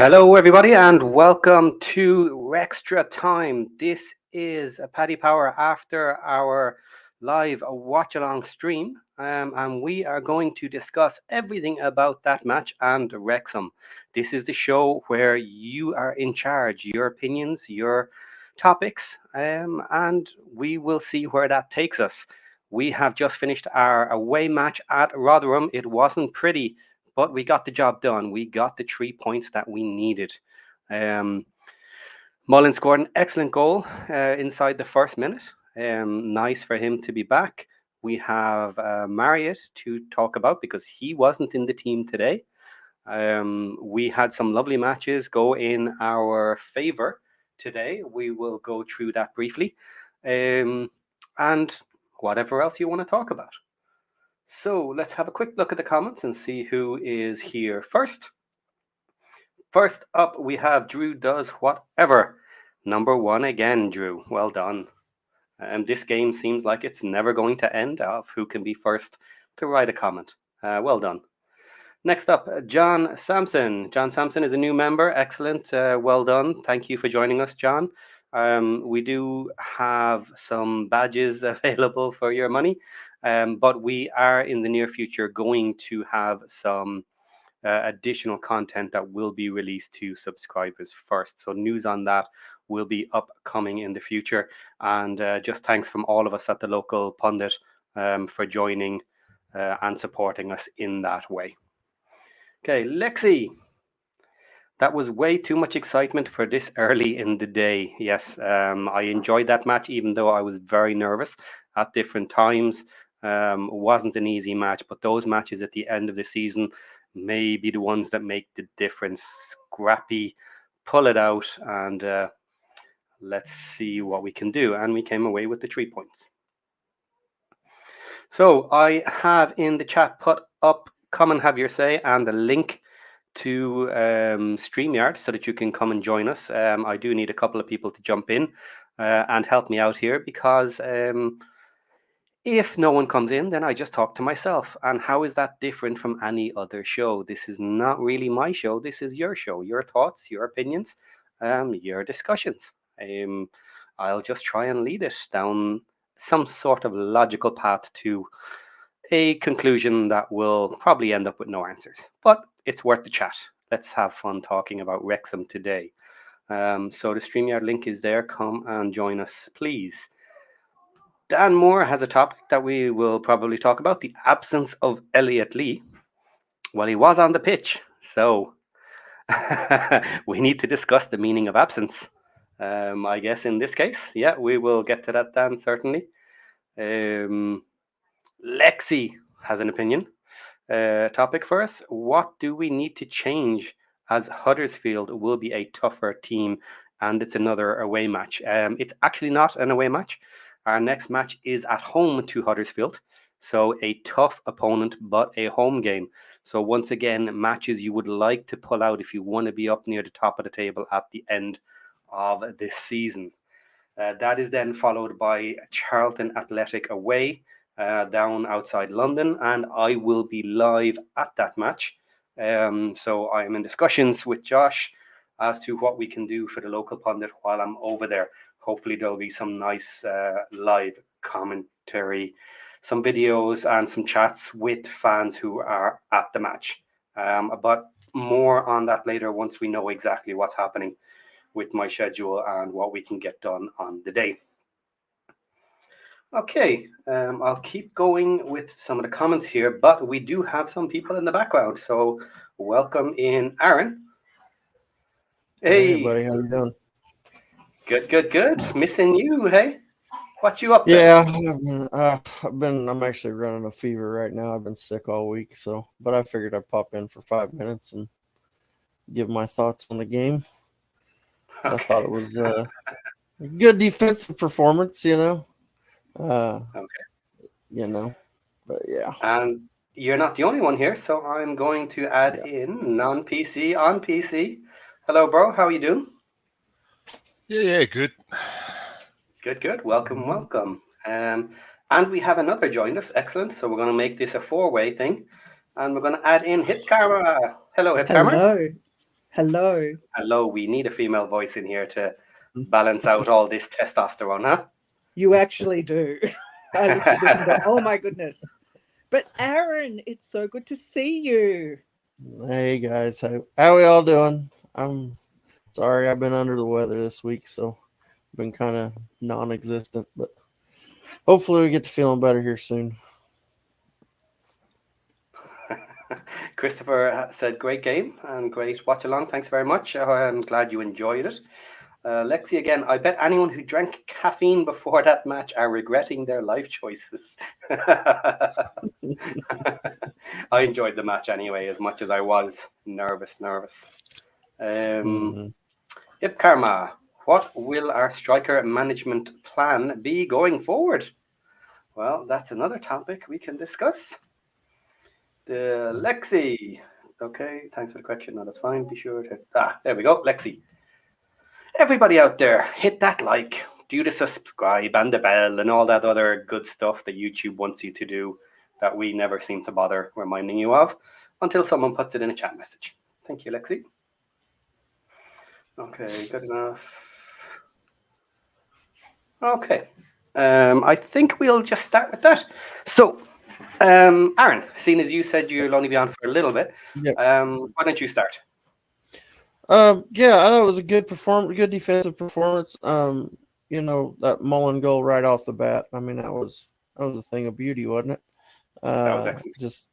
Hello, everybody, and welcome to WREXtra Time. This is a Paddy Power after our live watch along stream, and we are going to discuss everything about that match and Wrexham. This is the show where you are in charge, your opinions, your topics, and we will see where that takes us. We have just finished our away match at Rotherham. It wasn't pretty, but we got the job done. We got the 3 points that we needed. Um, Mullen scored an excellent goal inside the first minute. Nice for him to be back. We have Marriott to talk about because he wasn't in the team today. We had some lovely matches go in our favour today. We will go through that briefly. And whatever else you want to talk about. So let's have a quick look at the comments and see who is here first. First up, we have Drew Does Whatever. Number one again, Drew. Well done. This game seems like it's never going to end of who can be first to write a comment. Well done. Next up, John Sampson. John Sampson is a new member. Excellent. Well done. Thank you for joining us, John. We do have some badges available for your money, but we are in the near future going to have some additional content that will be released to subscribers first. So news on that will be upcoming in the future. And just thanks from all of us at the local pundit for joining and supporting us in that way. Okay, Lexi. That was way too much excitement for this early in the day. Yes, I enjoyed that match, even though I was very nervous at different times. Wasn't an easy match, but those matches at the end of the season may be the ones that make the difference. Scrappy, pull it out, and let's see what we can do. And we came away with the 3 points. So I have in the chat put up come and have your say and the link to StreamYard so that you can come and join us. I do need a couple of people to jump in and help me out here because if no one comes in, then I just talk to myself. And how is that different from any other show? This is not really my show. This is your show, your thoughts, your opinions, your discussions. I'll just try and lead it down some sort of logical path to a conclusion that will probably end up with no answers. But it's worth the chat. Let's have fun talking about Wrexham today. So the StreamYard link is there. Come and join us, please. Dan Moore has a topic that we will probably talk about, the absence of Elliot Lee. Well, he was on the pitch, so we need to discuss the meaning of absence. I guess in this case, yeah, we will get to that, Dan, certainly. Lexi has an opinion. Topic for us. What do we need to change as Huddersfield will be a tougher team and it's another away match? It's actually not an away match. Our next match is at home to Huddersfield. So a tough opponent, but a home game. So once again, matches you would like to pull out if you want to be up near the top of the table at the end of this season. That is then followed by Charlton Athletic away down outside London, and I will be live at that match. So I am in discussions with Josh as to what we can do for the local pundit while I'm over there. Hopefully there'll be some nice live commentary, some videos and some chats with fans who are at the match. But more on that later once we know exactly what's happening with my schedule and what we can get done on the day. Okay, I'll keep going with some of the comments here, but we do have some people in the background. So welcome in, Aaron. Hey, buddy, how you doing? Good. Missing you, hey? What you up to? Yeah, I'm actually running a fever right now. I've been sick all week, but I figured I'd pop in for 5 minutes and give my thoughts on the game. Okay. I thought it was a good defensive performance, okay. But yeah. And you're not the only one here, so I'm going to add in non-PC on PC. Hello, bro. How are you doing? Yeah, good. Good. Welcome. And we have another joined us. Excellent. So we're going to make this a four-way thing. And we're going to add in Hip Karma. Hello, Hip Karma. Hello. Hello, we need a female voice in here to balance out all this testosterone, huh? You actually do. I looked at this and thought, oh my goodness. But Aaron, it's so good to see you. Hey guys, how we all doing? I'm sorry I've been under the weather this week, so I've been kind of non-existent, but hopefully we get to feeling better here soon. Christopher said, great game and great watch along. Thanks very much. I'm glad you enjoyed it. Lexi again, I bet anyone who drank caffeine before that match are regretting their life choices. I enjoyed the match anyway, as much as I was nervous. Yep, Karma, what will our striker management plan be going forward? Well, that's another topic we can discuss. Lexi. Okay, thanks for the correction. No, that's fine. Be sure to... there we go, Lexi. Everybody out there, hit that like, do the subscribe and the bell and all that other good stuff that YouTube wants you to do that we never seem to bother reminding you of until someone puts it in a chat message. Thank you, Lexi. Okay, good enough. Okay. I think we'll just start with that. So, Aaron, seeing as you said you'll only be on for a little bit, Yep. Why don't you start? Yeah, I thought it was a good defensive performance. That Mullen goal right off the bat. I mean, that was a thing of beauty, wasn't it? That was excellent. Just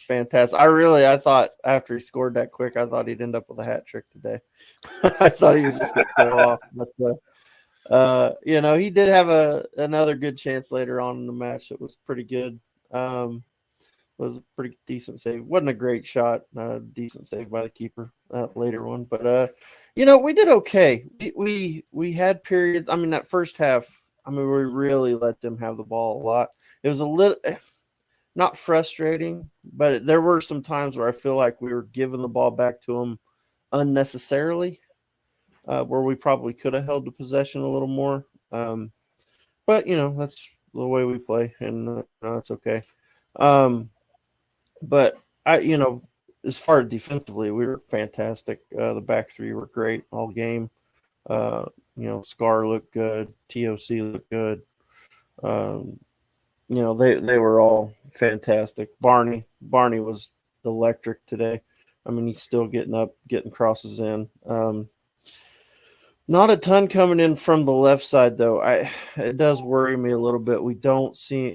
fantastic. I thought after he scored that quick, I thought he'd end up with a hat trick today. I thought he was just going to go off, but he did have another good chance later on in the match. It was pretty good. Was a pretty decent save. Wasn't a great shot. Decent save by the keeper. Later one, but we did okay. We had periods. I mean, that first half. I mean, we really let them have the ball a lot. It was a little not frustrating, but there were some times where I feel like we were giving the ball back to them unnecessarily, where we probably could have held the possession a little more. But that's the way we play, and that's okay. But as far as defensively, we were fantastic. The back three were great all game. Scar looked good. TOC looked good. They were all fantastic. Barney was electric today. I mean, he's still getting up, getting crosses in. Not a ton coming in from the left side, though. It does worry me a little bit. We don't see,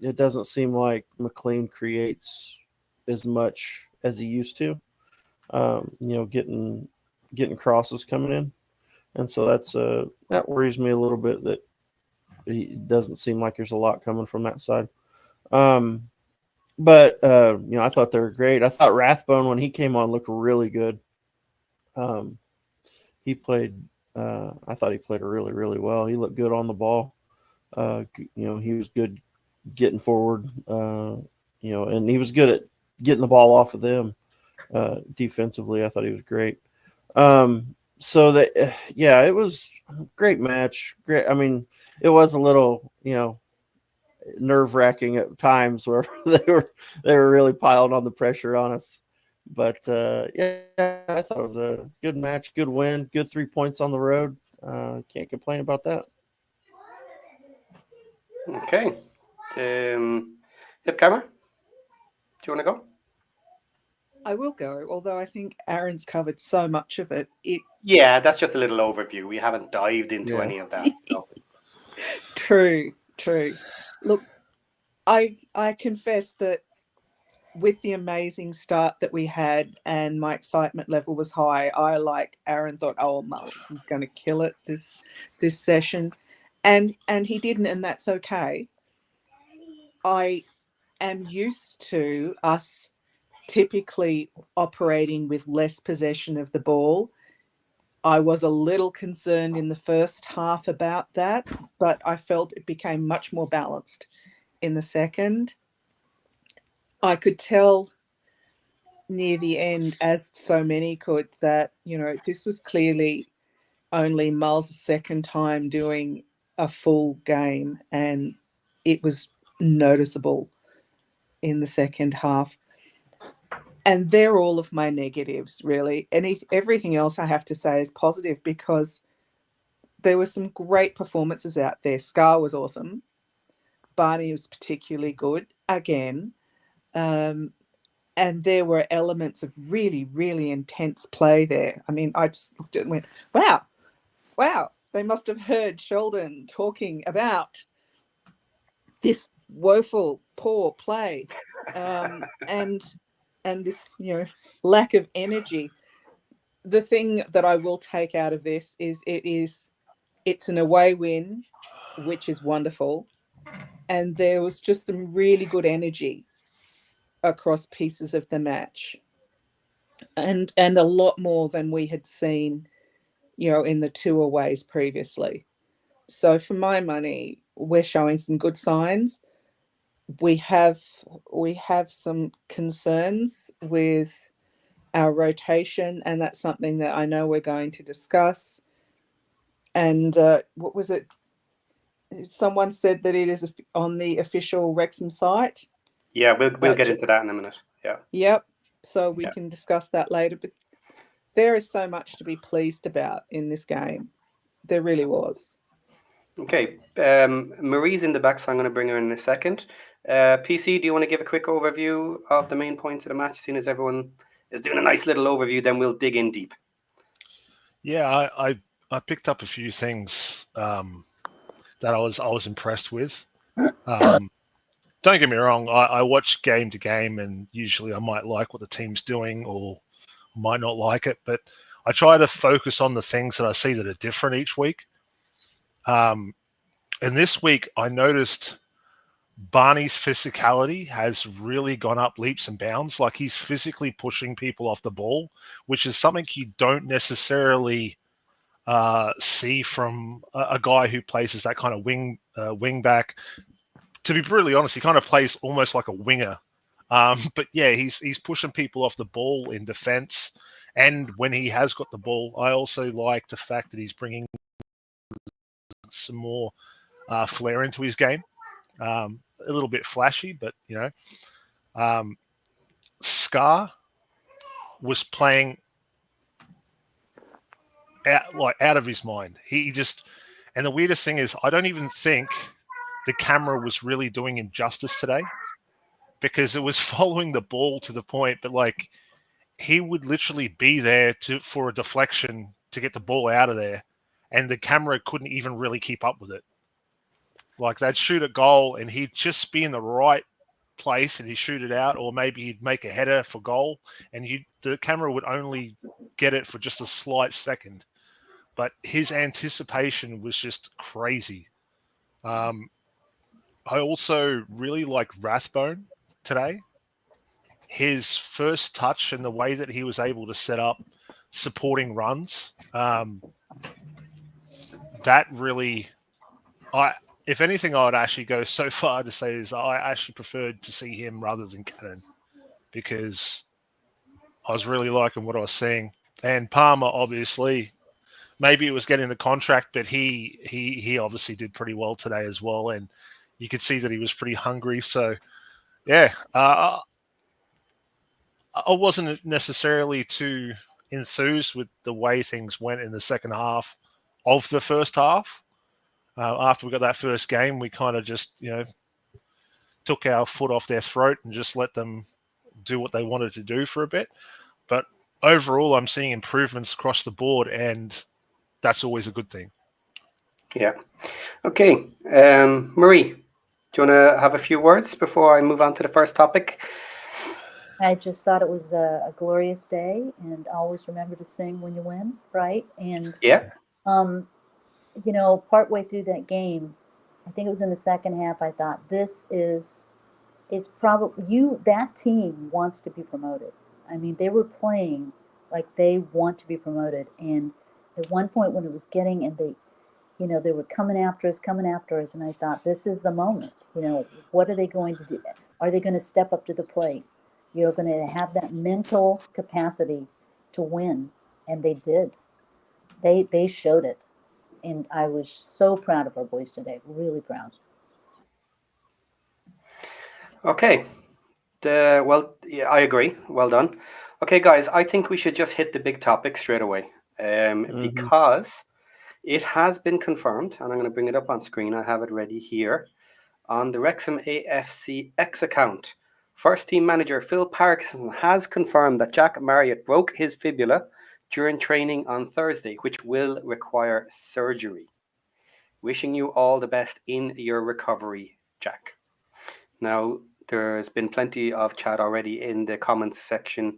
it doesn't seem like McLean creates as much as he used to. Getting crosses coming in, and so that worries me a little bit that it doesn't seem like there's a lot coming from that side. But I thought they were great. I thought Rathbone, when he came on, looked really good. He played. I thought he played really, really well. He looked good on the ball. He was good getting forward. And he was good at getting the ball off of them. Defensively, I thought he was great. So that, it was a great match. Great. I mean, it was a little, nerve-wracking at times where they were really piled on the pressure on us. But I thought it was a good match, good win, good 3 points on the road. Can't complain about that. Okay. Yep, Cameron, do you want to go? I will go, although I think Aaron's covered so much of it. Yeah, that's just a little overview. We haven't dived into any of that. So. True. Look, I confess that with the amazing start that we had and my excitement level was high, I, like Aaron, thought, oh, Mullins is going to kill it this session. And he didn't, and that's okay. I am used to us typically operating with less possession of the ball. I was a little concerned in the first half about that, but I felt it became much more balanced in the second. I could tell near the end, as so many could, that, this was clearly only Mull's second time doing a full game, and it was noticeable in the second half. And they're all of my negatives, really. Everything else I have to say is positive, because there were some great performances out there. Scar was awesome. Barney was particularly good again. And there were elements of really, really intense play there. I mean, I just looked at it and went, wow, they must have heard Sheldon talking about this woeful, poor play, and this, lack of energy. The thing that I will take out of this is it's an away win, which is wonderful, and there was just some really good energy across pieces of the match, and a lot more than we had seen, in the two aways previously. So for my money, we're showing some good signs. We have some concerns with our rotation, and that's something that I know we're going to discuss. And what was it? Someone said that it is on the official Wrexham site. Yeah, we'll get into that in a minute. Yeah. Yep. So we can discuss that later. But there is so much to be pleased about in this game. There really was. Okay. Marie's in the back, so I'm going to bring her in a second. PC, do you want to give a quick overview of the main points of the match, seeing as everyone is doing a nice little overview, then we'll dig in deep. Yeah, I picked up a few things that I was impressed with. Don't get me wrong, I watch game to game, and usually I might like what the team's doing or might not like it, but I try to focus on the things that I see that are different each week. And this week I noticed Barney's physicality has really gone up leaps and bounds. Like, he's physically pushing people off the ball, which is something you don't necessarily see from a guy who plays as that kind of wing back. To be brutally honest, he kind of plays almost like a winger. But yeah, he's pushing people off the ball in defense. And when he has got the ball, I also like the fact that he's bringing some more flair into his game. A little bit flashy, but Scar was playing out of his mind. He just, and the weirdest thing is, I don't even think the camera was really doing him justice today, because it was following the ball to the point, but like, he would literally be there for a deflection to get the ball out of there, and the camera couldn't even really keep up with it. Like, they'd shoot a goal and he'd just be in the right place and he'd shoot it out, or maybe he'd make a header for goal, and the camera would only get it for just a slight second. But his anticipation was just crazy. I also really like Rathbone today. His first touch and the way that he was able to set up supporting runs, that really, if anything, I would actually go so far to say is I actually preferred to see him rather than Cannon, because I was really liking what I was seeing. And Palmer, obviously, maybe it was getting the contract, but he obviously did pretty well today as well, and you could see that he was pretty hungry. So, yeah, I wasn't necessarily too enthused with the way things went in the second half of the first half. After we got that first game, we kind of just, took our foot off their throat and just let them do what they wanted to do for a bit. But overall, I'm seeing improvements across the board, and that's always a good thing. Yeah. Okay. Marie, do you want to have a few words before I move on to the first topic? I just thought it was a glorious day, and always remember to sing when you win, right? And Yeah. partway through that game, I think it was in the second half, I thought it's probably that team wants to be promoted. I mean, they were playing like they want to be promoted, and at one point when it was getting, and they were coming after us, and I thought, this is the moment. What are they going to do? Are they going to step up to the plate? You're going to have that mental capacity to win, and they did. They showed it, and I was so proud of our boys today. Really proud. Okay. Well, yeah, I agree. Well done. Okay, guys, I think we should just hit the big topic straight away, because it has been confirmed, and I'm going to bring it up on screen. I have it ready here on the Wrexham AFC X account. First team manager Phil Parkinson has confirmed that Jack Marriott broke his fibula during training on Thursday, which will require surgery. Wishing you all the best in your recovery, Jack. Now, there's been plenty of chat already in the comments section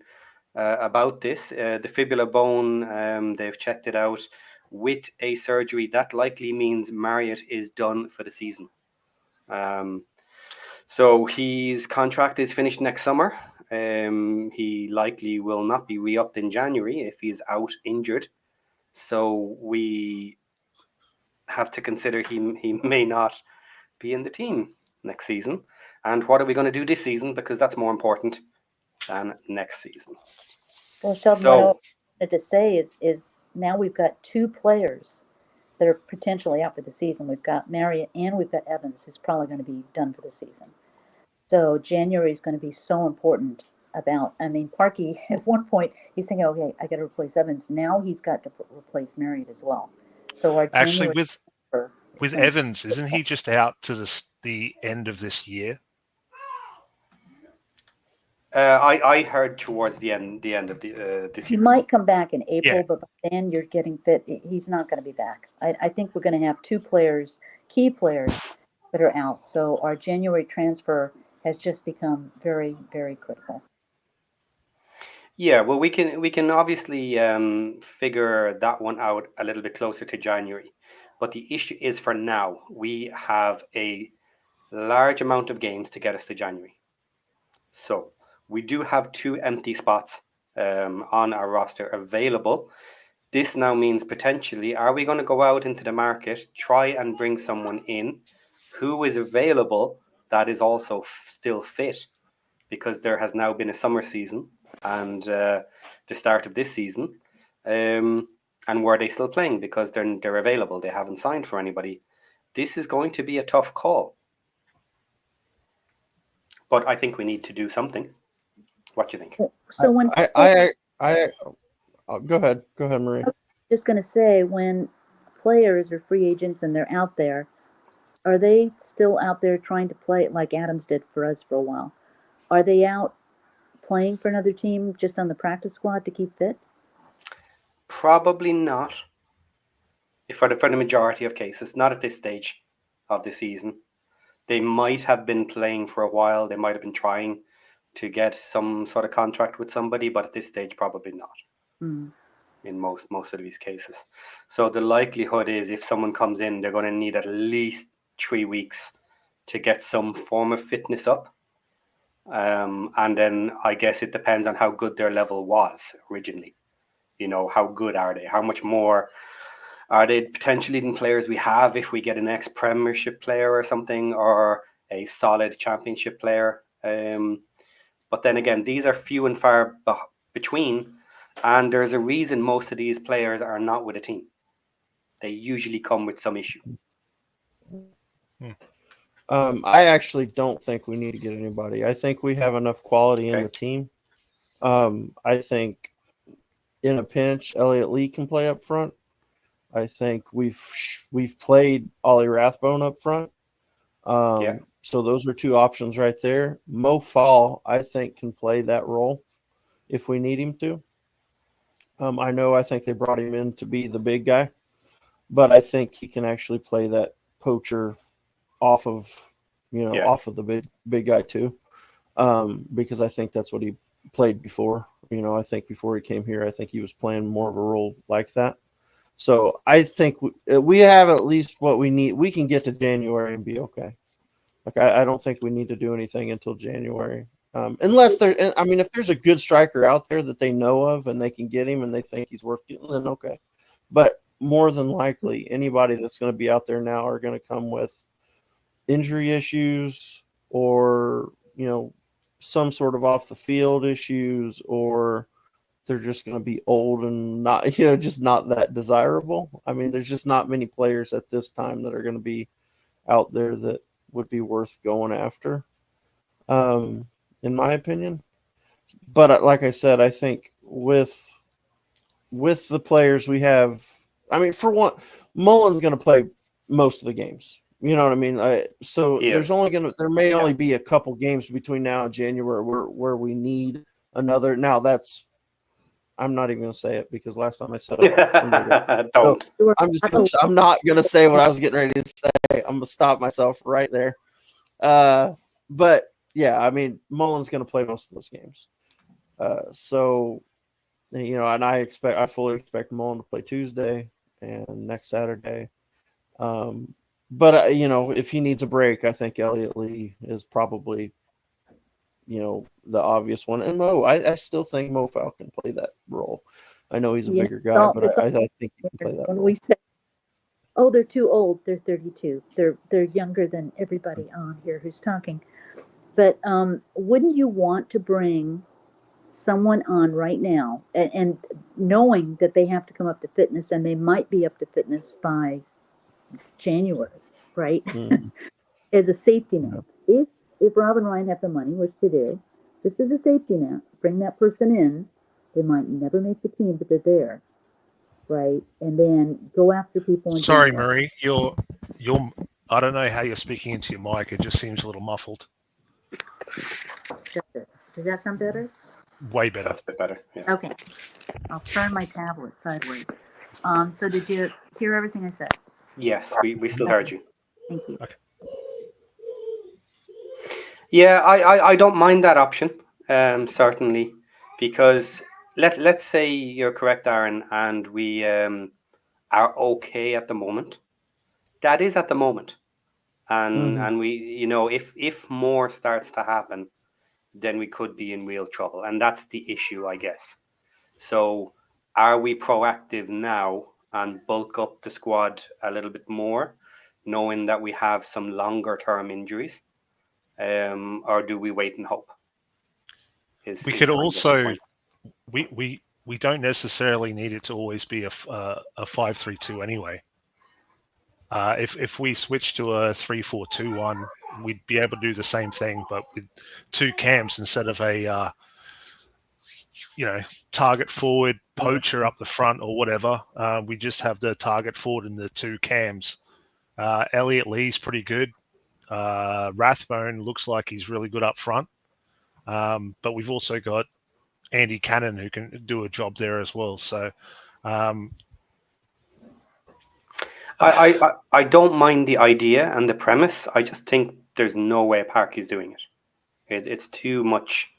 about this. The fibula bone, they've checked it out with a surgery. That likely means Marriott is done for the season. So his contract is finished next summer. He likely will not be re-upped in January if he's out injured. So we have to consider he may not be in the team next season. And what are we going to do this season? Because that's more important than next season. Well, Sheldon, what I wanted to say is now we've got two players that are potentially out for the season. We've got Marriott and we've got Evans, who's probably going to be done for the season. So January is going to be so important. Parkey, at one point, he's thinking, okay, I got to replace Evans. Now he's got to replace Marriott as well. So our Actually, with Evans, isn't he just out to the end of this year? I heard towards the end of this year. He might come back in April, but by then you're getting fit. He's not going to be back. I think we're going to have two players, key players, that are out. So our January transfer has just become very, very critical. Yeah, well, we can obviously figure that one out a little bit closer to January. But the issue is, for now, we have a large amount of games to get us to January. So we do have 2 empty spots on our roster available. This now means potentially, are we going to go out into the market, try and bring someone in who is available that is also still fit? Because there has now been a summer season and the start of this season. And were they still playing? Because they're available. They haven't signed for anybody. This is going to be a tough call. But I think we need to do something. What do you think? So when go ahead, Marie. I was just going to say, when players are free agents and they're out there, are they still out there trying to play like Adams did for us for a while? Are they out playing for another team just on the practice squad to keep fit? Probably not. For the majority of cases, not at this stage of the season. They might have been playing for a while. They might have been trying to get some sort of contract with somebody, but at this stage, probably not. In most of these cases. So the likelihood is, if someone comes in, they're going to need at least 3 weeks to get some form of fitness up. And then I guess it depends on how good their level was originally. How good are they? How much more are they potentially than players we have if we get an ex-Premiership player or something, or a solid Championship player? But then again, these are few and far between, and there's a reason most of these players are not with a team. They usually come with some issue. I actually don't think we need to get anybody. I think we have enough quality in the team. I think in a pinch, Elliot Lee can play up front. I think we've played Ollie Rathbone up front. So those are 2 options right there. Mo Fall, I think, can play that role if we need him to. I think they brought him in to be the big guy, but I think he can actually play that poacher off of the big guy too, because I think that's what he played before. I think before he came here, I think he was playing more of a role like that. So I think we have at least what we need. We can get to January and be okay. I don't think we need to do anything until January, unless if there's a good striker out there that they know of and they can get him and they think he's worth getting, then okay. But more than likely, anybody that's going to be out there now are going to come with injury issues, or some sort of off the field issues, or they're just going to be old and not just not that desirable. There's just not many players at this time that are going to be out there that would be worth going after. And in my opinion. But like I said, I think with the players we have, I mean, for one, Mullen's going to play most of the games. You know what I mean? So Yes. there may only be a couple games between now and January where we need another. Now I'm not even going to say it because last time I said it, somebody got, Don't. so I'm not going to say what I was getting ready to say. I'm going to stop myself right there. But yeah, I mean, Mullen's going to play most of those games. So, you know, and I fully expect Mullen to play Tuesday and next Saturday. But you know, if he needs a break, I think Elliot Lee is probably, you know, the obvious one. And Mo, I still think Mo Fowl can play that role. I know he's a bigger guy, but I think he can play that when role. we say, oh, they're too old, they're 32. They're younger than everybody on here who's talking. But wouldn't you want to bring someone on right now, and knowing that they have to come up to fitness, and they might be up to fitness by January, right? As a safety net. If Rob and Ryan have the money, which they do, just as a safety net, bring that person in. They might never make the team, but they're there, right? And then go after people. In Sorry, January. Marie, you're. I don't know how you're speaking into your mic. It just seems a little muffled. Does that sound better? Way better. That's a bit better. Yeah. Okay. I'll turn my tablet sideways. So did you hear everything I said? Yes, we still heard you. Thank you. Okay. Yeah, I don't mind that option, certainly, because let's say you're correct, Aaron, and we are okay at the moment. That is at the moment, and we, you know, if more starts to happen, then we could be in real trouble, and that's the issue, I guess. So, are we proactive now and bulk up the squad a little bit more, knowing that we have some longer term injuries? Or do we wait and hope? We could also we don't necessarily need it to always be a 5-3-2 anyway. If we switch to a 3-4-2-1, we'd be able to do the same thing, but with two cams instead of a target forward poacher up the front or whatever. We just have the target forward and the two cams. Elliot Lee's pretty good. Rathbone looks like he's really good up front. But we've also got Andy Cannon who can do a job there as well. So I don't mind the idea and the premise. I just think there's no way Park is doing it. It's too much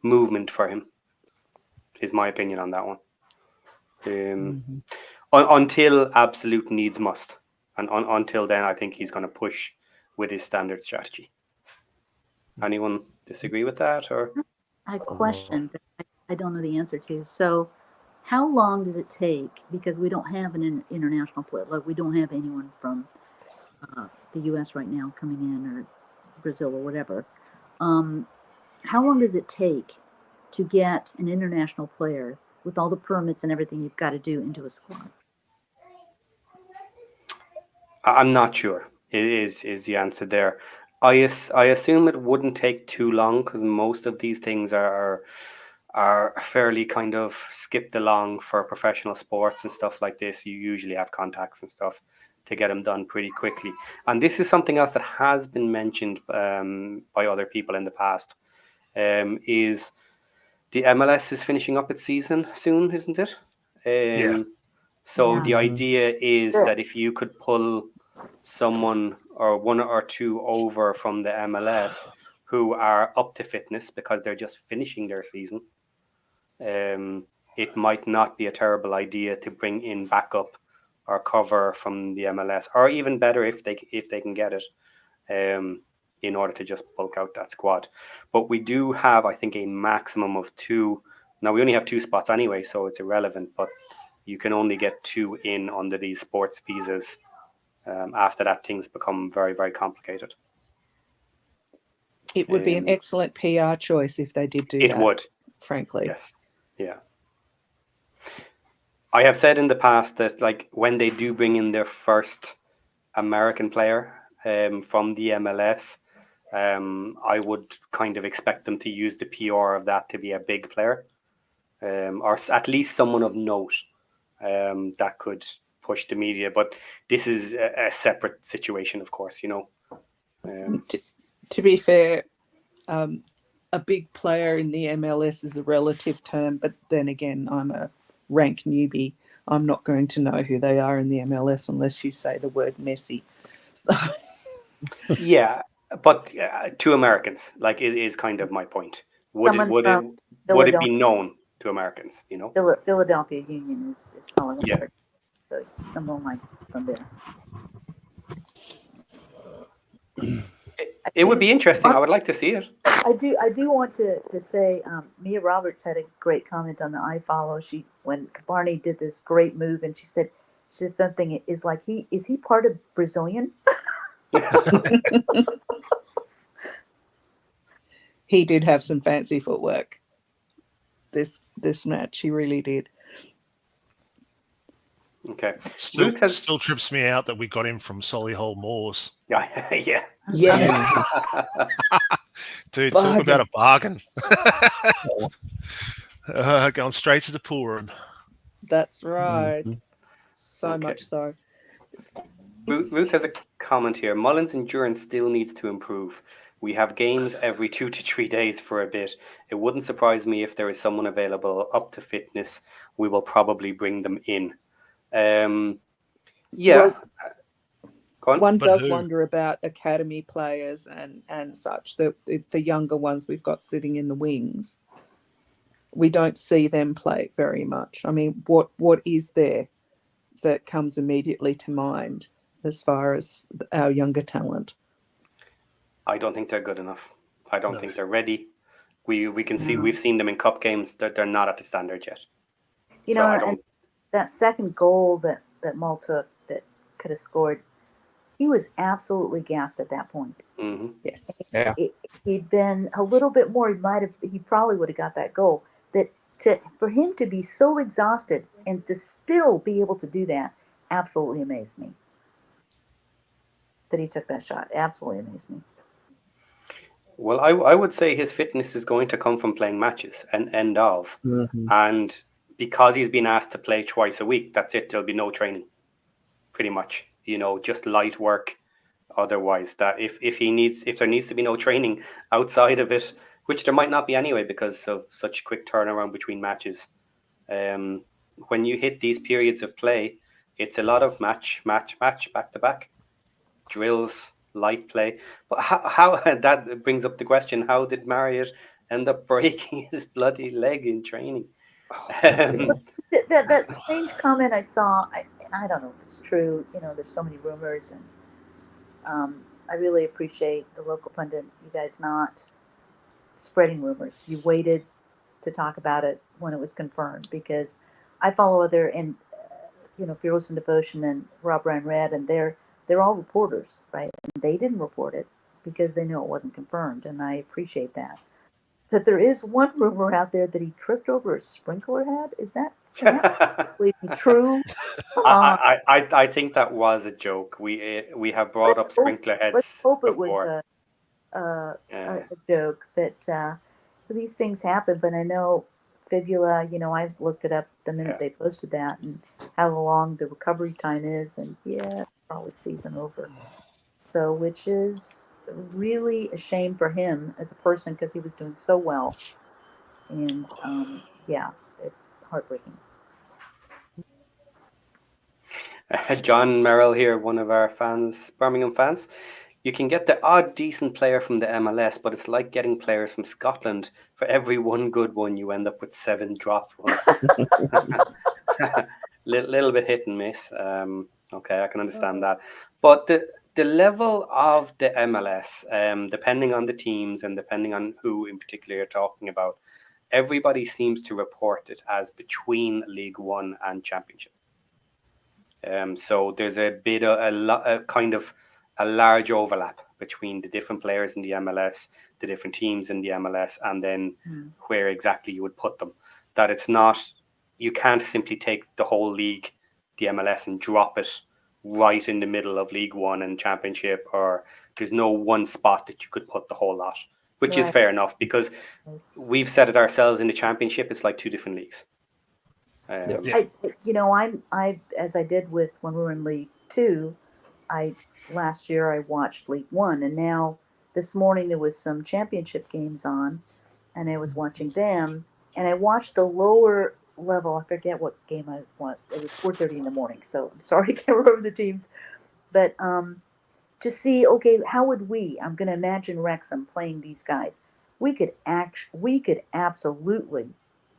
movement for him, is my opinion on that one. Until absolute needs must. And until then, I think he's going to push with his standard strategy. Anyone disagree with that? Or I have a question that I don't know the answer to. So how long does it take, because we don't have an international player, like we don't have anyone from the U.S. right now coming in, or Brazil or whatever. How long does it take to get an international player with all the permits and everything you've got to do into a squad? I'm not sure. Is the answer there? I assume it wouldn't take too long, because most of these things are fairly kind of skipped along for professional sports and stuff like this. You usually have contacts and stuff to get them done pretty quickly. And this is something else that has been mentioned by other people in the past. Is the MLS is finishing up its season soon, isn't it? Yeah. So the idea is that if you could pull someone or one or two over from the MLS who are up to fitness because they're just finishing their season, it might not be a terrible idea to bring in backup or cover from the MLS, or even better if they can get it, in order to just bulk out that squad. But we do have, I think, a maximum of 2. Now we only have 2 spots anyway, so it's irrelevant, but you can only get 2 in under these sports visas. After that, things become very, very complicated. It would be an excellent PR choice if they did do that. It would. Frankly. Yes. Yeah. I have said in the past that, like, when they do bring in their first American player from the MLS, I would kind of expect them to use the PR of that to be a big player, or at least someone of note that could push the media. But this is a separate situation, of course, you know. To be fair, a big player in the MLS is a relative term, but then again, I'm a rank newbie. I'm not going to know who they are in the MLS unless you say the word Messi. So. Yeah, but to Americans, like, is kind of my point. Would it be known to Americans? You know, Philadelphia Union is calling Yeah. America. So someone like from there. It would be interesting. I would like to see it. I do want to say Mia Roberts had a great comment on the iFollow. When Barney did this great move, and she said something is like is he part of Brazilian? He did have some fancy footwork. This match, he really did. Okay. Still trips me out that we got him from Solihull Moors. Yeah, yeah. Yes. Dude, Bargain. talk about a bargain. Going straight to the pool room. That's right. Mhm. So Okay. much so. Ruth has a comment here. Mullins' endurance still needs to improve. We have games every 2 to 3 days for a bit. It wouldn't surprise me if there is someone available up to fitness. We will probably bring them in. Yeah. Well, Go on. one But does who? wonder about academy players and such. The younger ones we've got sitting in the wings. We don't see them play very much. I mean, what is there that comes immediately to mind as far as our younger talent? I don't think they're good enough. I don't No. think they're ready. We can see No. we've seen them in cup games. They're not at the standard yet. You So know, I and don't. that second goal that Mull took that could have scored, he was absolutely gassed at that point. Mhm. Yes. Yeah. He'd been a little bit more. He probably would have got that goal. For him to be so exhausted and to still be able to do that absolutely amazed me. That he took that shot absolutely amazed me. Well, I would say his fitness is going to come from playing matches and end of. Mhm. And because he's been asked to play twice a week, that's it. There'll be no training, pretty much. You know, just light work. Otherwise, that if there needs to be no training outside of it, which there might not be anyway because of such quick turnaround between matches. When you hit these periods of play, it's a lot of match, back to back, drills, light play. But how that brings up the question: how did Marriott end up breaking his bloody leg in training? That strange comment I saw, I don't know if it's true. You know, there's so many rumors, and I really appreciate the local pundit, you guys not spreading rumors. You waited to talk about it when it was confirmed, because I follow other, and Fearless and Devotion and Rob Ryan Red, and they're all reporters, right? And they didn't report it because they know it wasn't confirmed, and I appreciate that. That there is one rumor out there that he tripped over a sprinkler head. Is that possibly true? I think that was a joke. We have brought up sprinkler heads Let's hope it before. was a joke that these things happen. But I know fibula. I looked it up the minute they posted that and how long the recovery time is, and probably season over. So, which is really a shame for him as a person because he was doing so well, and it's heartbreaking. John Merrill here, one of our fans, Birmingham fans. You can get the odd decent player from the MLS, but it's like getting players from Scotland. For every one good one, you end up with 7 dross ones. Little bit hit and miss. Okay, I can understand that. But the level of the MLS, depending on the teams and depending on who in particular you're talking about, everybody seems to report it as between League One and Championship. So there's a bit of a kind of a large overlap between the different players in the MLS, the different teams in the MLS, and then where exactly you would put them. That it's not, you can't simply take the whole league, the MLS, and drop it right in the middle of League One and Championship, or there's no one spot that you could put the whole lot, which is Right. fair enough because we've said it ourselves in the Championship. It's like two different leagues. Yeah. I as I did with when we were in League Two, last year I watched League One, and now this morning there was some championship games on, and I was watching them, and I watched the lower level. I forget what game I watched. It was 4:30 in the morning, so I'm sorry I can't remember the teams, but to see, okay, how would we? I'm going to imagine Wrexham playing these guys. We could absolutely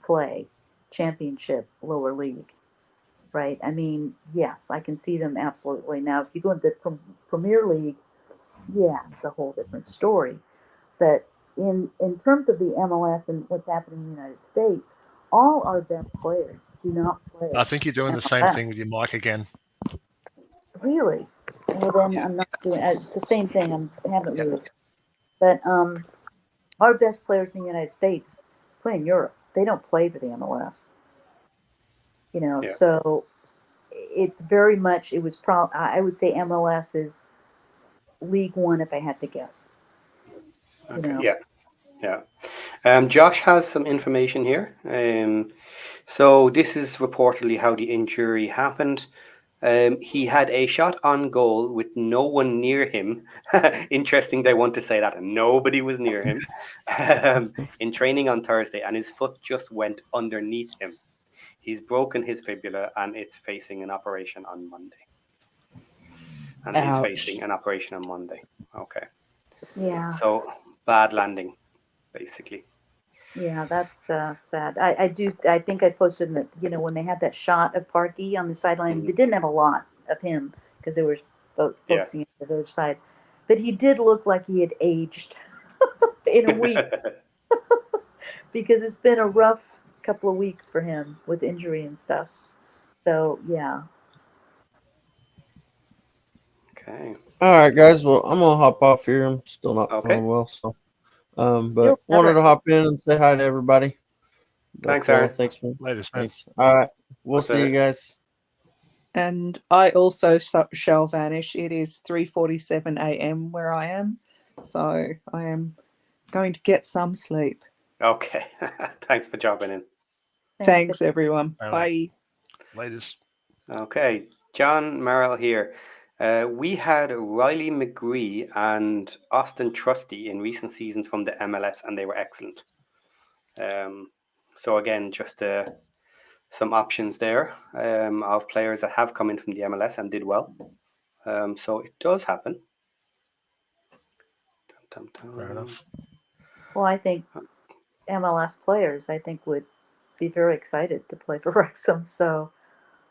play championship lower league, right? I mean, yes, I can see them absolutely. Now, if you go into the Premier League, yeah, it's a whole different story. But in terms of the MLS and what's happening in the United States, all our best players do not play. I think you're doing the same MLS. thing with your mic again. Really? Well, then Yeah. I'm not doing. It's the same thing. I haven't Yeah. moved. But our best players in the United States play in Europe. They don't play for the MLS. Yeah. So it's very much. It was I would say MLS is League One if I had to guess. Okay. Yeah. Josh has some information here. So this is reportedly how the injury happened. He had a shot on goal with no one near him. Interesting, they want to say that. Nobody was near him in training on Thursday, and his foot just went underneath him. He's broken his fibula, and it's facing an operation on Monday. And he's Ouch. facing an operation on Monday. Okay. Yeah. So bad landing, basically. Yeah, that's sad. I think I posted that, when they had that shot of Parkey on the sideline, they didn't have a lot of him because they were focusing on the other side. But he did look like he had aged in a week because it's been a rough couple of weeks for him with injury and stuff. So, yeah. Okay. All right, guys. Well, I'm gonna hop off here. I'm still not Okay. feeling well, so but Feel wanted better. to hop in and say hi to everybody. But, Thanks, Aaron. Thanks, man. Latest, man. Thanks. All right. We'll What's see you that? guys. And I also shall vanish. It is 3:47 a.m. where I am, so I am going to get some sleep. Okay. Thanks for jumping in. Thanks everyone. All Bye. right. Latest. Okay, John Merrill here. We had Riley McGree and Austin Trusty in recent seasons from the MLS, and they were excellent. So again, just some options there of players that have come in from the MLS and did well. So it does happen. Fair enough. Well, I think MLS players, I think, would be very excited to play for Wrexham. So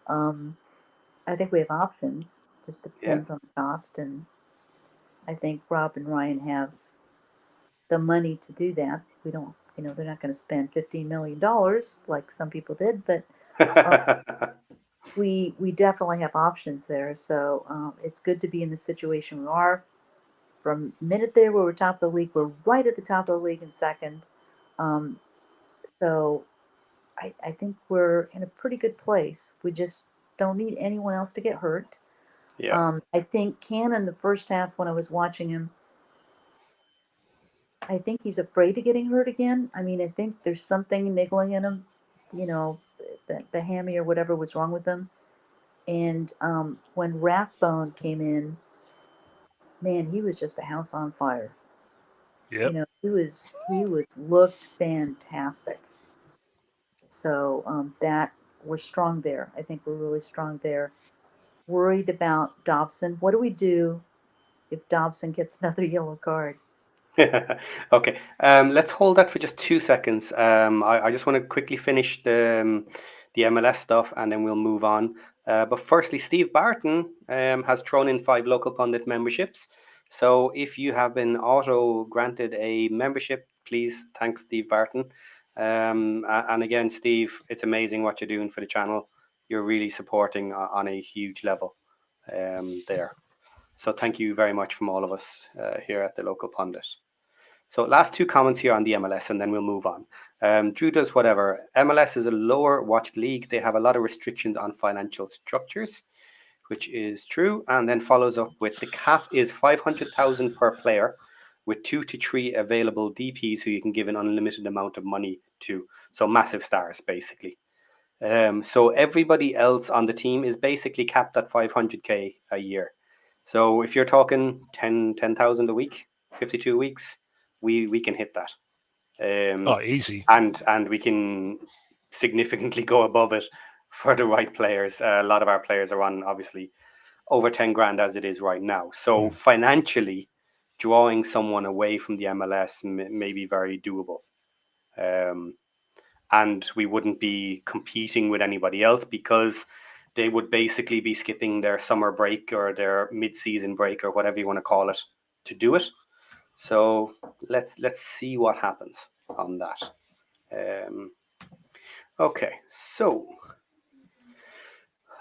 I think we have options. Just depends on the cost. And I think Rob and Ryan have the money to do that. We don't, they're not going to spend $15 million like some people did, but we definitely have options there. So it's good to be in the situation we are. From minute there where we're top of the league, we're right at the top of the league in second. So I think we're in a pretty good place. We just don't need anyone else to get hurt. Yeah. I think Cannon, the first half when I was watching him, I think he's afraid of getting hurt again. I mean, I think there's something niggling in him, the hammy or whatever was wrong with him. And when Rathbone came in, man, he was just a house on fire. Yep. He looked fantastic. So that we're strong there. I think we're really strong there. Worried about Dobson. What do we do if Dobson gets another yellow card? Okay, let's hold that for just 2 seconds. I just want to quickly finish the MLS stuff, and then we'll move on. But firstly, Steve Barton has thrown in 5 local pundit memberships. So if you have been auto granted a membership, please thanks Steve Barton. And again, Steve, it's amazing what you're doing for the channel. You're really supporting on a huge level there. So thank you very much from all of us here at the local pundit. So last 2 comments here on the MLS, and then we'll move on. Drew does whatever. MLS is a lower watched league. They have a lot of restrictions on financial structures, which is true, and then follows up with the cap is 500,000 per player, with 2 to 3 available DPs who you can give an unlimited amount of money to. So massive stars, basically. So everybody else on the team is basically capped at 500k a year. So if you're talking 10,000 a week, 52 weeks, we can hit that. Easy. And we can significantly go above it for the right players. A lot of our players are on obviously over 10 grand as it is right now. So financially, drawing someone away from the MLS may be very doable. And we wouldn't be competing with anybody else because they would basically be skipping their summer break or their mid-season break or whatever you want to call it to do it. So let's see what happens on that. Okay, so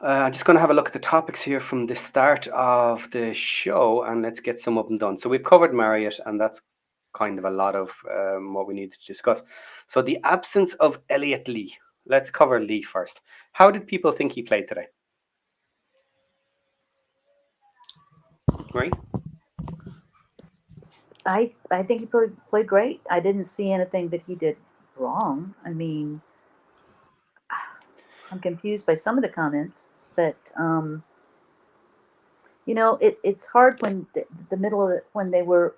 I'm just going to have a look at the topics here from the start of the show, and let's get some of them done. So we've covered Marriott, and that's kind of a lot of what we need to discuss. So the absence of Elliot Lee. Let's cover Lee first. How did people think he played today? Right? I think he played great. I didn't see anything that he did wrong. I mean, I'm confused by some of the comments, but it's hard when the middle of it, when they were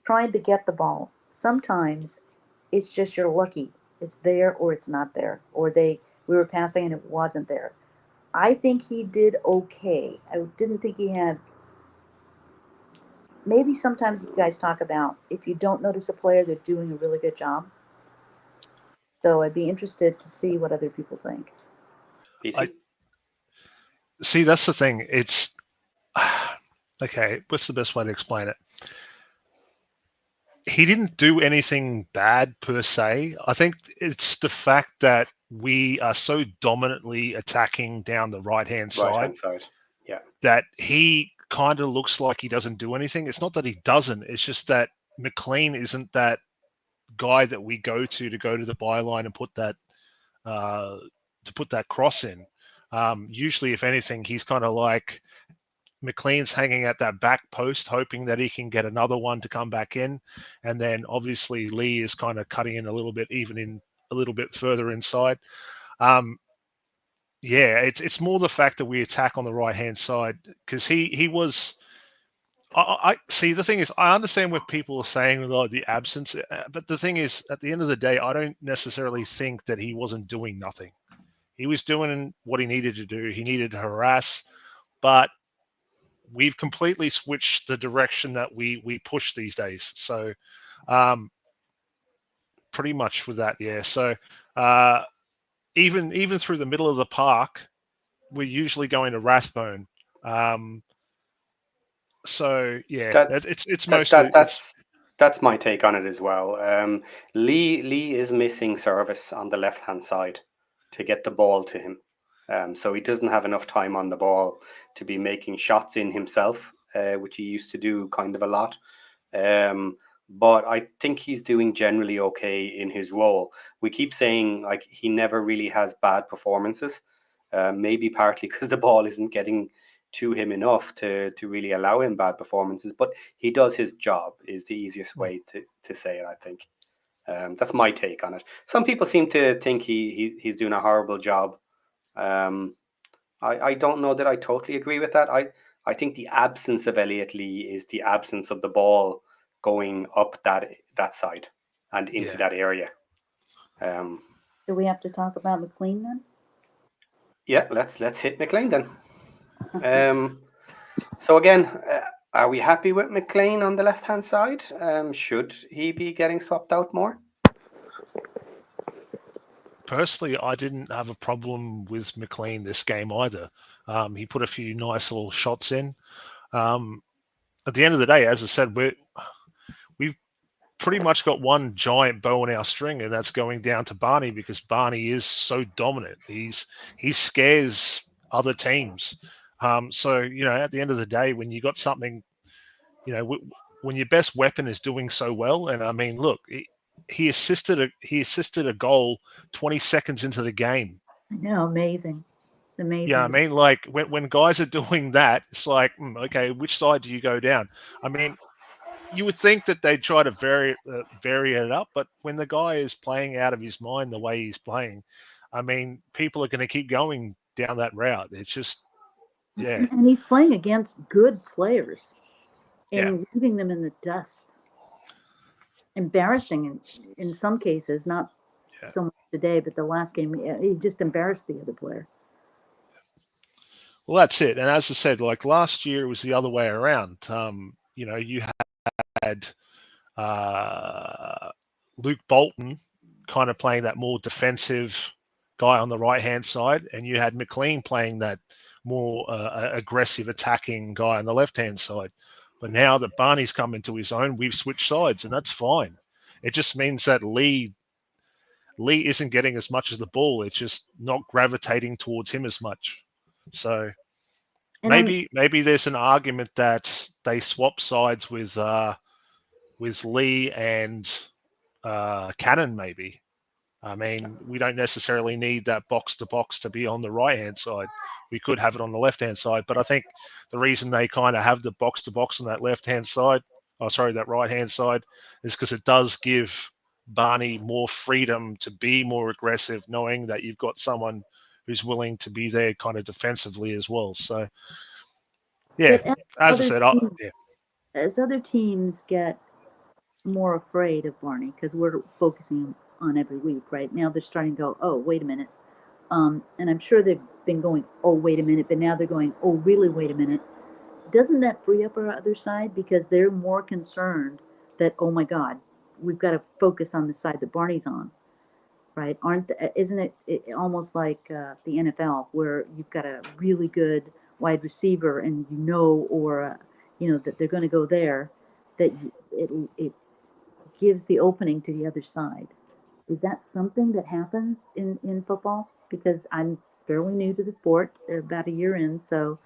trying to get the ball. Sometimes it's just you're lucky. It's there or it's not there, or we were passing and it wasn't there. I think he did okay. I didn't think he had. Maybe sometimes you guys talk about if you don't notice a player, they're doing a really good job. So I'd be interested to see what other people think. See, that's the thing. It's okay. What's the best way to explain it? He didn't do anything bad per se. I think it's the fact that we are so dominantly attacking down the right-hand side. Yeah. That he kind of looks like he doesn't do anything. It's not that he doesn't. It's just that McLean isn't that guy that we go to the byline and put that cross in. Usually, if anything, he's kind of like McLean's hanging at that back post, hoping that he can get another one to come back in. And then obviously Lee is kind of cutting in a little bit, even in a little bit further inside. It's more the fact that we attack on the right-hand side because he was. I see. The thing is, I understand what people are saying about the absence, but the thing is, at the end of the day, I don't necessarily think that he wasn't doing nothing. He was doing what he needed to do. He needed to harass, but we've completely switched the direction that we push these days. So, pretty much with that, yeah. So, even through the middle of the park, we're usually going to Rathbone. So yeah, it's mostly that's my take on it as well. Lee is missing service on the left-hand side to get the ball to him. So he doesn't have enough time on the ball to be making shots in himself, which he used to do kind of a lot. But I think he's doing generally okay in his role. We keep saying like he never really has bad performances, maybe partly because the ball isn't getting to him enough to really allow him bad performances, but he does his job is the easiest way to say it, I think. That's my take on it. Some people seem to think he's doing a horrible job. I don't know that I totally agree with that. I think the absence of Elliot Lee is the absence of the ball going up that side and into that area. Do we have to talk about McLean then? Yeah, let's hit McLean then. So again, are we happy with McLean on the left-hand side? Should he be getting swapped out more? Personally, I didn't have a problem with McLean this game either. He put a few nice little shots in. At the end of the day, as I said, we've pretty much got one giant bow in our string, and that's going down to Barney because Barney is so dominant. He scares other teams. So at the end of the day, when you got something, when your best weapon is doing so well, and I mean, look, he assisted a goal 20 seconds into the game. I know, amazing. amazing. Yeah, I mean, like when guys are doing that, it's like, okay, which side do you go down? I mean, you would think that they'd try to vary it up, but when the guy is playing out of his mind the way he's playing, I mean, people are going to keep going down that route. It's just, yeah. And he's playing against good players and Yeah. leaving them in the dust. Embarrassing in some cases, not so much today, but the last game, he just embarrassed the other player. Well, that's it. And as I said, like last year, it was the other way around. You know, you had Luke Bolton kind of playing that more defensive guy on the right-hand side, and you had McLean playing that more aggressive attacking guy on the left-hand side. But now that Barney's come into his own, we've switched sides, and that's fine. It just means that Lee isn't getting as much of the ball. It's just not gravitating towards him as much. So maybe there's an argument that they swap sides with Lee and Cannon. Maybe. I mean, we don't necessarily need that box to box to be on the right hand side. We could have it on the left hand side, but I think the reason they kind of have the box to box on that left hand side, that right hand side, is because it does give Barney more freedom to be more aggressive, knowing that you've got someone who's willing to be there kind of defensively as well. So, yeah, as I said, as other teams get more afraid of Barney, because we're focusing on every week, right? Now they're starting to go, oh, wait a minute. And I'm sure they've been going, oh, wait a minute, but now they're going, oh, really, wait a minute. Doesn't that free up our other side? Because they're more concerned that, oh my God, we've got to focus on the side that Barney's on, right? Isn't it almost like the NFL, where you've got a really good wide receiver and or that they're going to go there, that it gives the opening to the other side. Is that something that happens in football? Because I'm fairly new to the sport, about a year in, so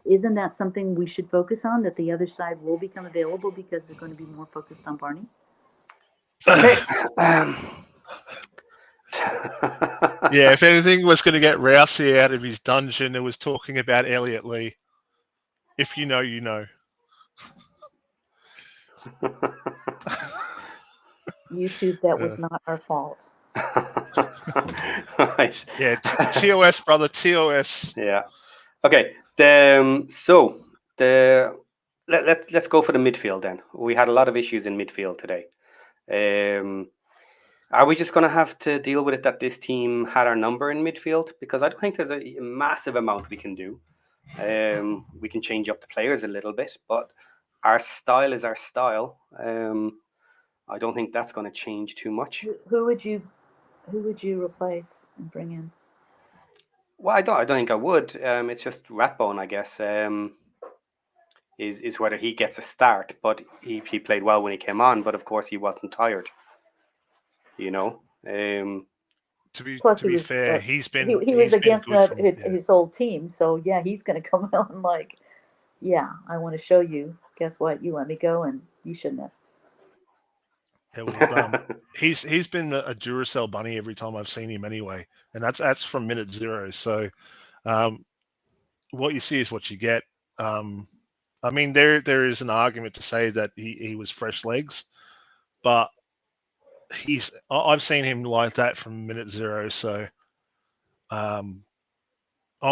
isn't that something we should focus on, that the other side will become available because they're going to be more focused on Barney? Okay. Yeah, if anything was going to get Rousey out of his dungeon, it was talking about Elliot Lee. If you know, you know. YouTube, that was not our fault. Right. Yeah, TOS, brother, TOS. Yeah. Okay. Let's go for the midfield then. We had a lot of issues in midfield today. Are we just going to have to deal with it that this team had our number in midfield? Because I don't think there's a massive amount we can do. We can change up the players a little bit, but our style is our style. I don't think that's going to change too much. Who would you replace and bring in? Well, I don't think I would. It's just Ratbone, I guess. Is whether he gets a start, but he played well when he came on, but of course he wasn't tired. To be fair, he was against his old team, so yeah, he's going to come out and I want to show you. Guess what? You let me go, and you shouldn't have. Yeah, well, he's been a Duracell bunny every time I've seen him anyway, and that's from minute 0. So, what you see is what you get. I mean, there is an argument to say that he was fresh legs, but I've seen him like that from minute 0. So, on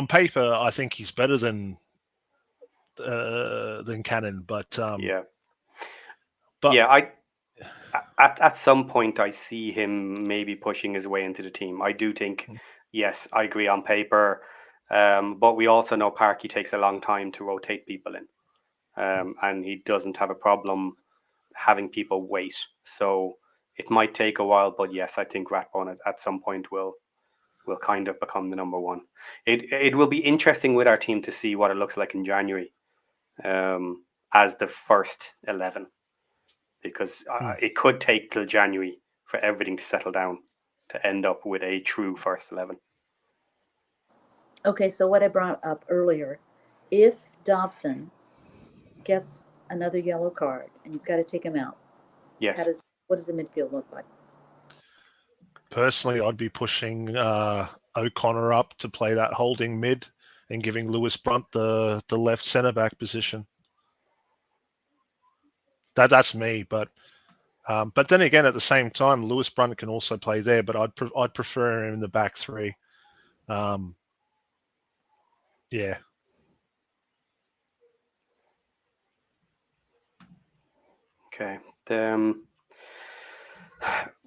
paper, I think he's better than Cannon, but at some point I see him maybe pushing his way into the team. I do think, yes, I agree on paper, but we also know Parky takes a long time to rotate people in, and he doesn't have a problem having people wait. So it might take a while, but yes, I think Ratbone at some point will kind of become the number one. It will be interesting with our team to see what it looks like in January, as the first 11. Because it could take till January for everything to settle down to end up with a true first 11. Okay, so what I brought up earlier, if Dobson gets another yellow card and you've got to take him out, what does the midfield look like? Personally, I'd be pushing O'Connor up to play that holding mid and giving Lewis Brunt the left centre back position. That's me, but then again, at the same time, Lewis Brunt can also play there, but I'd prefer him in the back three. Yeah. Okay.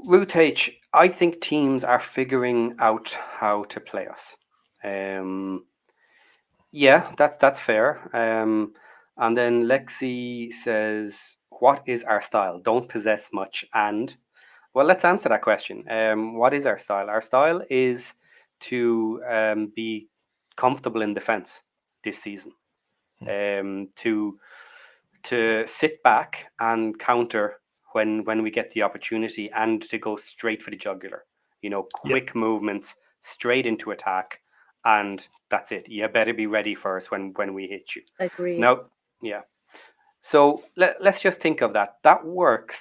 Root H, I think teams are figuring out how to play us. Yeah, that's fair. And then Lexi says, "What is our style? Don't possess much." And well, let's answer that question. What is our style? Our style is to be comfortable in defence this season. To sit back and counter when we get the opportunity, and to go straight for the jugular. Quick movements, straight into attack, and that's it. You better be ready for us when we hit you. Agreed. Now, yeah. So let's just think of that. That works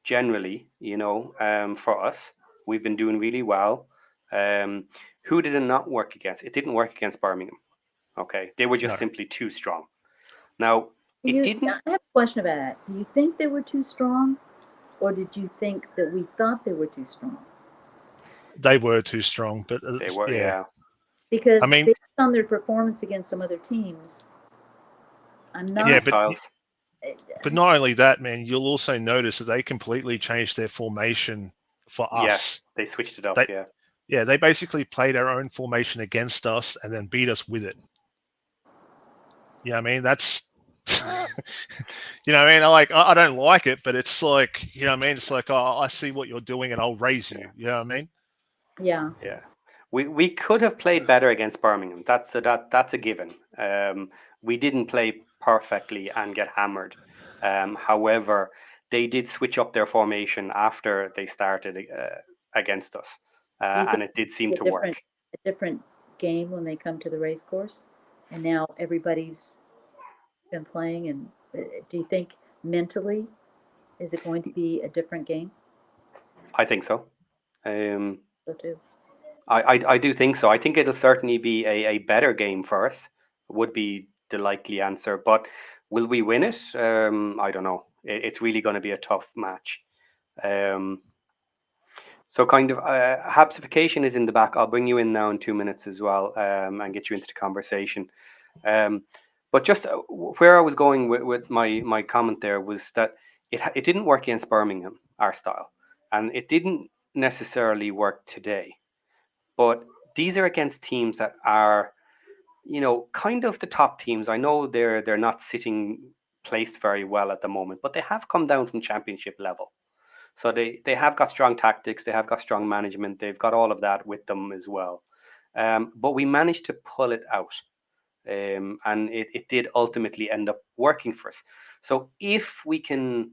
generally, for us. We've been doing really well. Who did it not work against? It didn't work against Birmingham. Okay, they were just simply too strong. Now, it didn't. I have a question about that. Do you think they were too strong, or did you think that we thought they were too strong? They were too strong, but They were, yeah. Because I mean, based on their performance against some other teams, I'm not. Yeah, styles. but not only that, man. You'll also notice that they completely changed their formation for us. Yes, they switched it up. Yeah, they basically played our own formation against us and then beat us with it. Yeah, I mean that's. You know, I mean, I don't like it, but it's like, you know, what I mean, it's like, oh, I see what you're doing and I'll raise you. You know what I mean? Yeah. Yeah. We could have played better against Birmingham. That's a given. We didn't play perfectly and get hammered. However, they did switch up their formation after they started against us, and it did seem to work. A different game when they come to the race course, and now everybody's been playing. And do you think mentally, is it going to be a different game? I think so. So too. I do think so. I think it'll certainly be a better game for us, would be the likely answer. But will we win it? I don't know. It's really going to be a tough match. So kind of Habsification is in the back. I'll bring you in now in 2 minutes as well, and get you into the conversation. But just where I was going with my comment there was that it didn't work against Birmingham, our style, and it didn't necessarily work today. But these are against teams that are, kind of the top teams. I know they're not sitting placed very well at the moment, but they have come down from championship level. So they have got strong tactics, they have got strong management, they've got all of that with them as well. But we managed to pull it out. And it did ultimately end up working for us. So if we can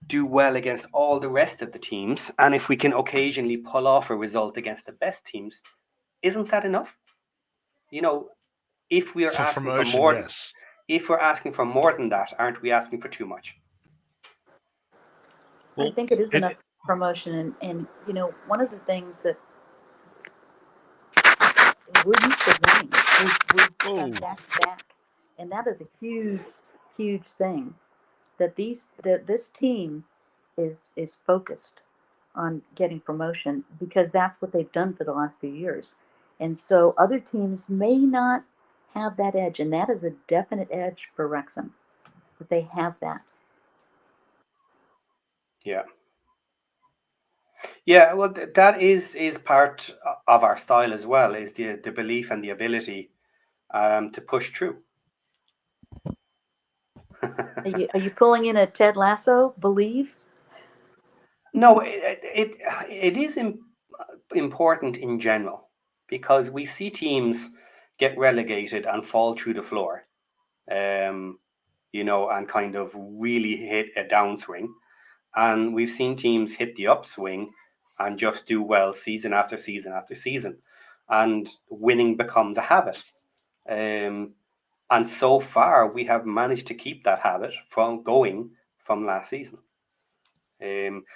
do well against all the rest of the teams, and if we can occasionally pull off a result against the best teams, isn't that enough? If we are asking for more, yes. If we're asking for more than that, aren't we asking for too much? Well, I think it is enough promotion, and one of the things that we're used to winning. We've done back to back, and that is a huge thing. That this team is focused on getting promotion, because that's what they've done for the last few years. And so other teams may not have that edge, and that is a definite edge for Wrexham, that they have that. Yeah, well, that is part of our style as well, is the belief and the ability to push through. Are you pulling in a Ted Lasso believe? No, it is important in general, because we see teams get relegated and fall through the floor, and kind of really hit a downswing. And we've seen teams hit the upswing and just do well season after season after season. And winning becomes a habit. And so far, we have managed to keep that habit from last season.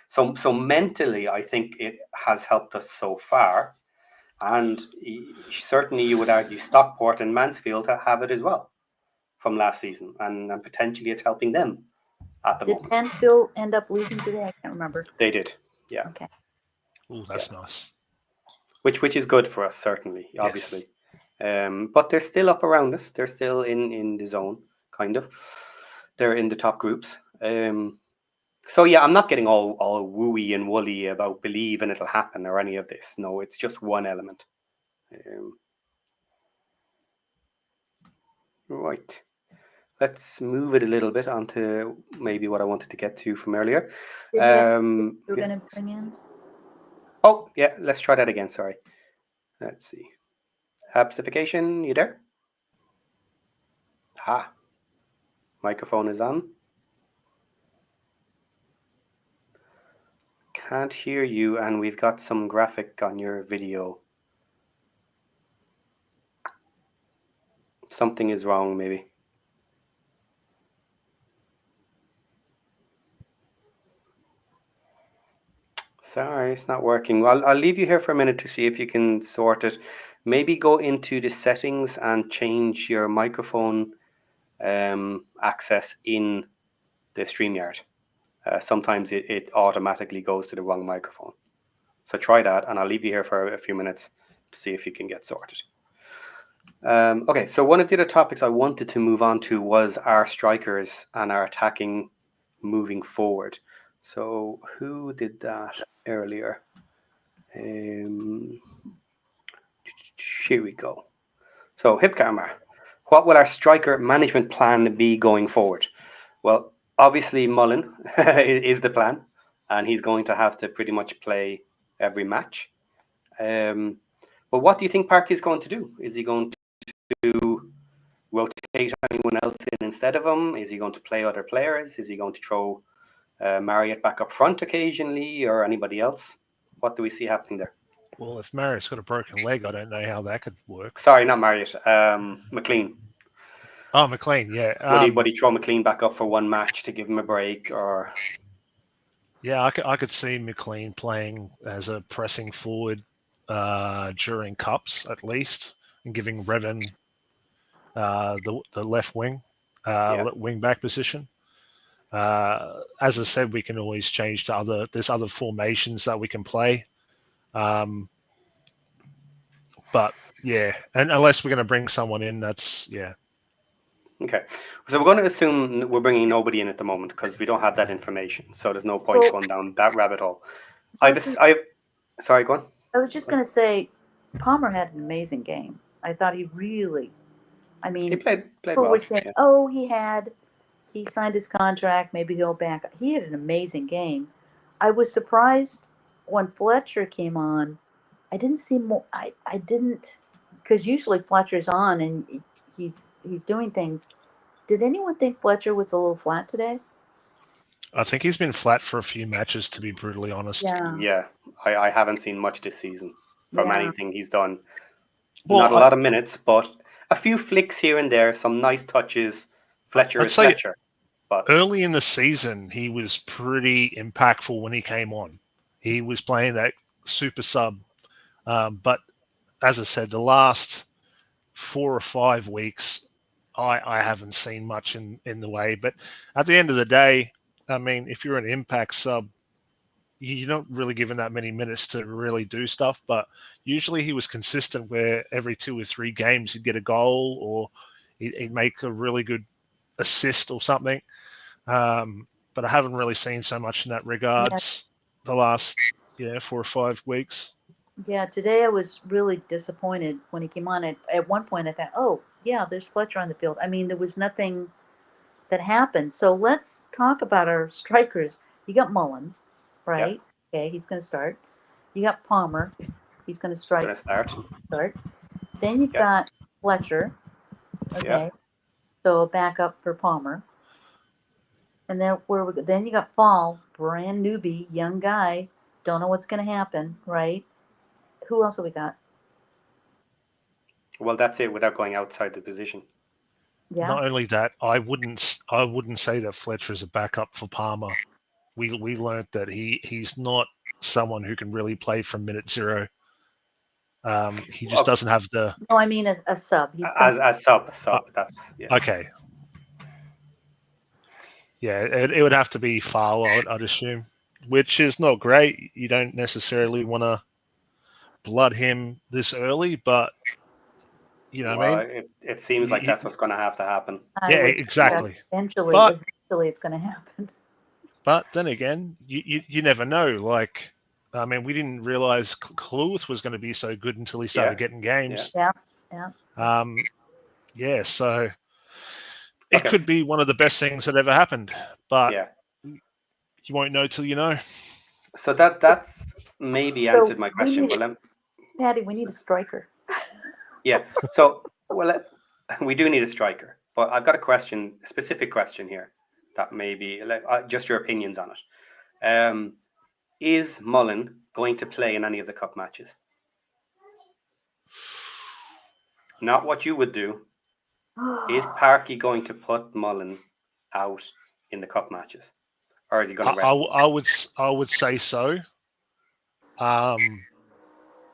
So mentally, I think it has helped us so far. And certainly you would argue Stockport and Mansfield have it as well from last season, and potentially it's helping them at the Did moment. Mansfield end up losing today? I can't remember. They did, yeah. Okay. Oh, that's nice. Which is good for us, certainly, obviously. But they're still up around us. They're still in the zone, kind of. They're in the top groups. So yeah, I'm not getting all wooey and woolly about believe and it'll happen or any of this. No, it's just one element. Right. Let's move it a little bit onto maybe what I wanted to get to from earlier. Did you ask Yeah. you're going to bring in? Oh, yeah, let's try that again. Sorry. Let's see. Amplification, you there? Ah, microphone is on. Can't hear you, and we've got some graphic on your video. Something is wrong, maybe. Sorry, it's not working. Well, I'll leave you here for a minute to see if you can sort it. Maybe go into the settings and change your microphone access in the StreamYard. Sometimes it automatically goes to the wrong microphone. So try that, and I'll leave you here for a few minutes to see if you can get sorted. Okay, so one of the other topics I wanted to move on to was our strikers and our attacking moving forward. So who did that earlier? Here we go. So Hipkammer, what will our striker management plan be going forward? Well, obviously Mullen is the plan, and he's going to have to pretty much play every match. But what do you think Parky is going to do? Is he going to rotate anyone else in instead of him? Is he going to play other players? Is he going to throw Marriott back up front occasionally, or anybody else? What do we see happening there? Well, if Marriott's got a broken leg, I don't know how that could work. Sorry, not Marriott. McLean. Oh, McLean, yeah. Would he throw McLean back up for one match to give him a break, or? Yeah, I could see McLean playing as a pressing forward during cups at least, and giving Revan the left wing, wing back position. As I said, we can always change to there's other formations that we can play. But yeah, and unless we're going to bring someone in, yeah. Okay, so we're going to assume we're bringing nobody in at the moment because we don't have that information. So there's no point going down that rabbit hole. Sorry, go on. I was just going to say, Palmer had an amazing game. I thought he really, I mean, he played people well. were saying, oh, he signed his contract, maybe he'll back. He had an amazing game. I was surprised when Fletcher came on. I didn't see more. I didn't, because usually Fletcher's on and he's doing things. Did anyone think Fletcher was a little flat today? I think he's been flat for a few matches, to be brutally honest. Yeah. I haven't seen much this season from anything he's done. Well, not a lot of minutes, but a few flicks here and there, some nice touches. Fletcher is Fletcher. But early in the season, he was pretty impactful when he came on. He was playing that super sub. But as I said, the last 4 or 5 weeks, I haven't seen much in the way. But at the end of the day, I mean, if you're an impact sub, you're not really given that many minutes to really do stuff. But usually he was consistent where every 2 or 3 games he'd get a goal or he'd make a really good assist or something. But I haven't really seen so much in that regards the last 4 or 5 weeks. Yeah, today I was really disappointed when he came on. At one point I thought, oh, yeah, there's Fletcher on the field. I mean, there was nothing that happened. So let's talk about our strikers. You got Mullen, right? Yep. Okay, he's going to start. You got Palmer. He's going to strike. Going to start. Then you've got Fletcher. Okay. Yep. So a backup for Palmer. And then you got Fall, brand newbie, young guy. Don't know what's going to happen, right? Who else have we got? Well, that's it without going outside the position. Yeah. Not only that, I wouldn't say that Fletcher is a backup for Palmer. We learned that he's not someone who can really play from minute 0. He just doesn't have the. No, I mean a sub. He's as sub. That's Okay. Yeah, it would have to be Fowle, I'd assume, which is not great. You don't necessarily want to blood him this early, but you know what I mean? It seems like that's what's going to have to happen. I Yeah, would- exactly. Eventually, But- it's going to happen. But then again, you never know. Like, I mean, we didn't realize Cluth was going to be so good until he started getting games. Yeah. So it Okay. could be one of the best things that ever happened, but Yeah. you won't know till you know. So that's maybe answered my question. But Patty, we need a striker. yeah. So we do need a striker, but I've got a specific question here that maybe just your opinions on it. Is Mullen going to play in any of the cup matches? Not what you would do. Is Parky going to put Mullen out in the cup matches, or is he going to rest him? I would say so.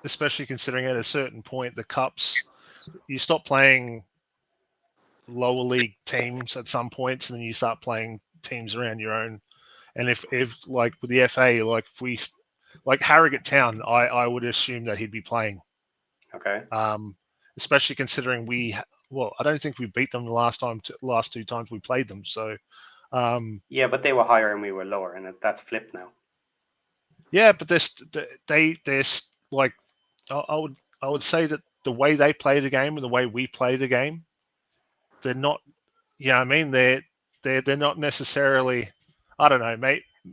Especially considering at a certain point the cups, you stop playing lower league teams at some points, and then you start playing teams around your own. And if like with the FA, like if we like Harrogate Town, I would assume that he'd be playing. Okay. Especially considering I don't think we beat them the last 2 times we played them. So yeah, but they were higher and we were lower, and that's flipped now. Yeah, but there's like I would say that the way they play the game and the way we play the game, they're not. Yeah, I mean they're not necessarily. I don't know.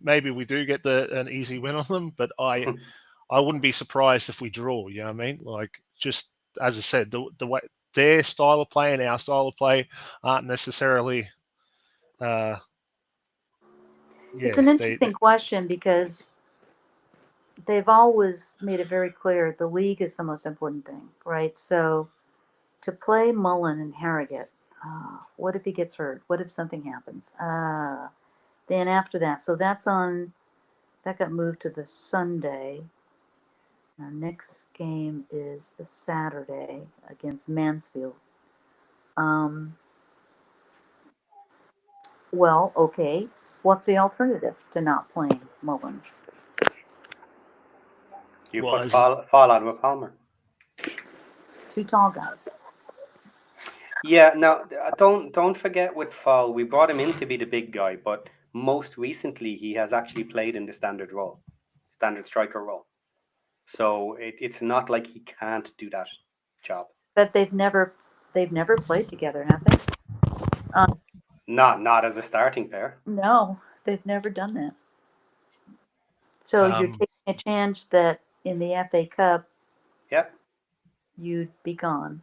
Maybe we do get an easy win on them, but I wouldn't be surprised if we draw. You know what I mean? Like, just as I said, the way their style of play and our style of play aren't necessarily. It's an interesting question because they've always made it very clear the league is the most important thing, right? So to play Mullen and Harrogate, what if he gets hurt? What if something happens? Then after that, so that got moved to the Sunday. Our next game is the Saturday against Mansfield. Well, okay. What's the alternative to not playing Mullen? You put Fall out with Palmer. 2 tall guys. Yeah, now don't forget with Fall, we brought him in to be the big guy, but most recently he has actually played in the standard striker role. So it's not like he can't do that job. But they've never played together, have they? Not as a starting pair. No, they've never done that. So you're taking a chance that in the FA Cup, you'd be gone.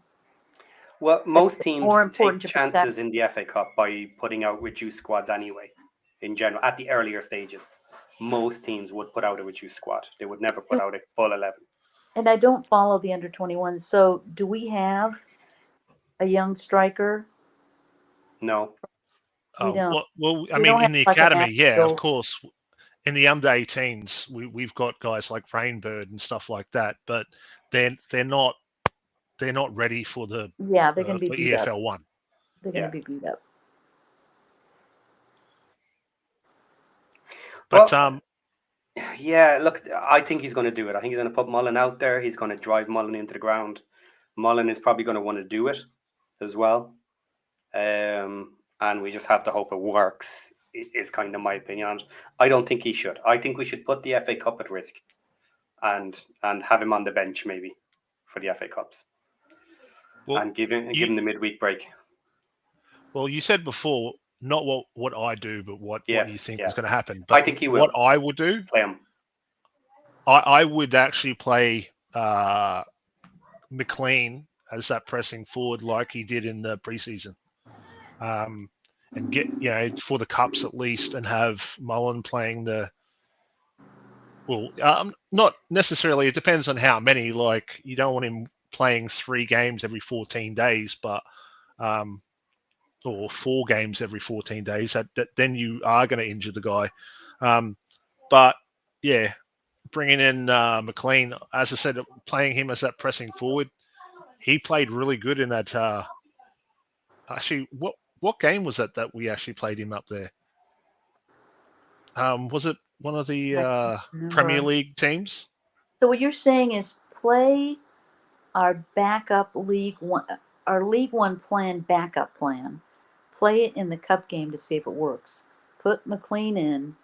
Well, most teams take chances in the FA Cup by putting out reduced squads anyway. In general, at the earlier stages, most teams would put out a reduced squad. They would never put out a full 11. And I don't follow the under-21. So do we have a young striker? No. We don't. Well, I mean, in the academy, yeah, of course. In the under 18s, we've got guys like Rainbird and stuff like that, but they're not ready for the they're going to be beat EFL up. One. They're going to be beat up. But yeah, look, I think he's going to do it. I think he's going to put Mullen out there. He's going to drive Mullen into the ground. Mullen is probably going to want to do it as well. And we just have to hope it works, is kind of my opinion. I don't think he should. I think we should put the FA Cup at risk and have him on the bench maybe for the FA Cups. Well, and give him the midweek break. Well, you said before, not what I do, but what you think is going to happen. But I think he will. What I would do, play him. I would actually play McLean as that pressing forward like he did in the preseason. And get, for the cups at least, and have Mullen playing not necessarily, it depends on how many, like you don't want him playing 3 games every 14 days, but or 4 games every 14 days, that then you are going to injure the guy. But yeah, bringing in McLean, as I said, playing him as that pressing forward, he played really good in that. Actually, what game was that we actually played him up there? Was it one of the Premier League teams? So what you're saying is play our backup League One, our League One plan backup plan. Play it in the cup game to see if it works. Put McLean in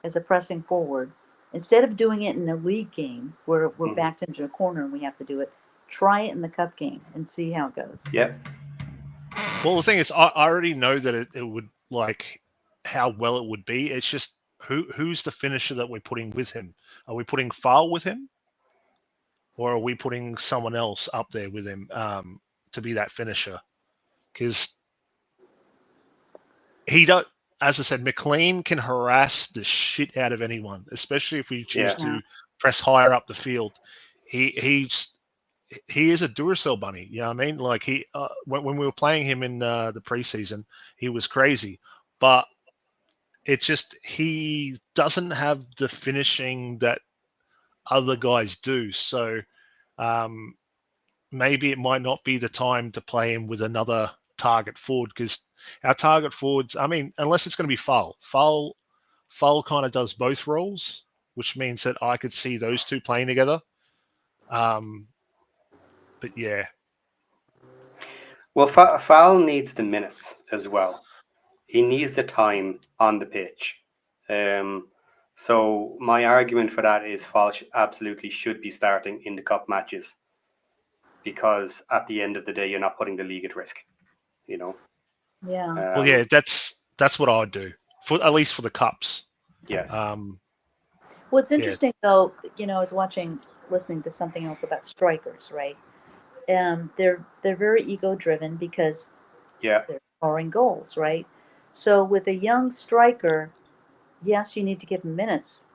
as a pressing forward. Instead of doing it in a league game where we're backed into a corner and we have to do it, try it in the cup game and see how it goes. Yeah. Well, the thing is, I already know that it would, like, how well it would be. It's just who's the finisher that we're putting with him? Are we putting Fowle with him? Or are we putting someone else up there with him to be that finisher? Because he don't, as I said, McLean can harass the shit out of anyone, especially if we choose to press higher up the field. He is a Duracell bunny. You know what I mean? Like when we were playing him in the preseason, he was crazy, but it just, he doesn't have the finishing that other guys do. So maybe it might not be the time to play him with another target forward, because our target forwards, I mean, unless it's going to be Fowle kind of does both roles, which means that I could see those two playing together. But yeah. Well, Fowle needs the minutes as well. He needs the time on the pitch. So my argument for that is Fowle absolutely should be starting in the cup matches, because at the end of the day, you're not putting the league at risk. You know. Yeah. Well, yeah, that's what I would do, for at least for the cups. Yes. What's interesting though, I was listening to something else about strikers, right? They're very ego driven because they're scoring goals, right? So with a young striker, yes, you need to give him minutes,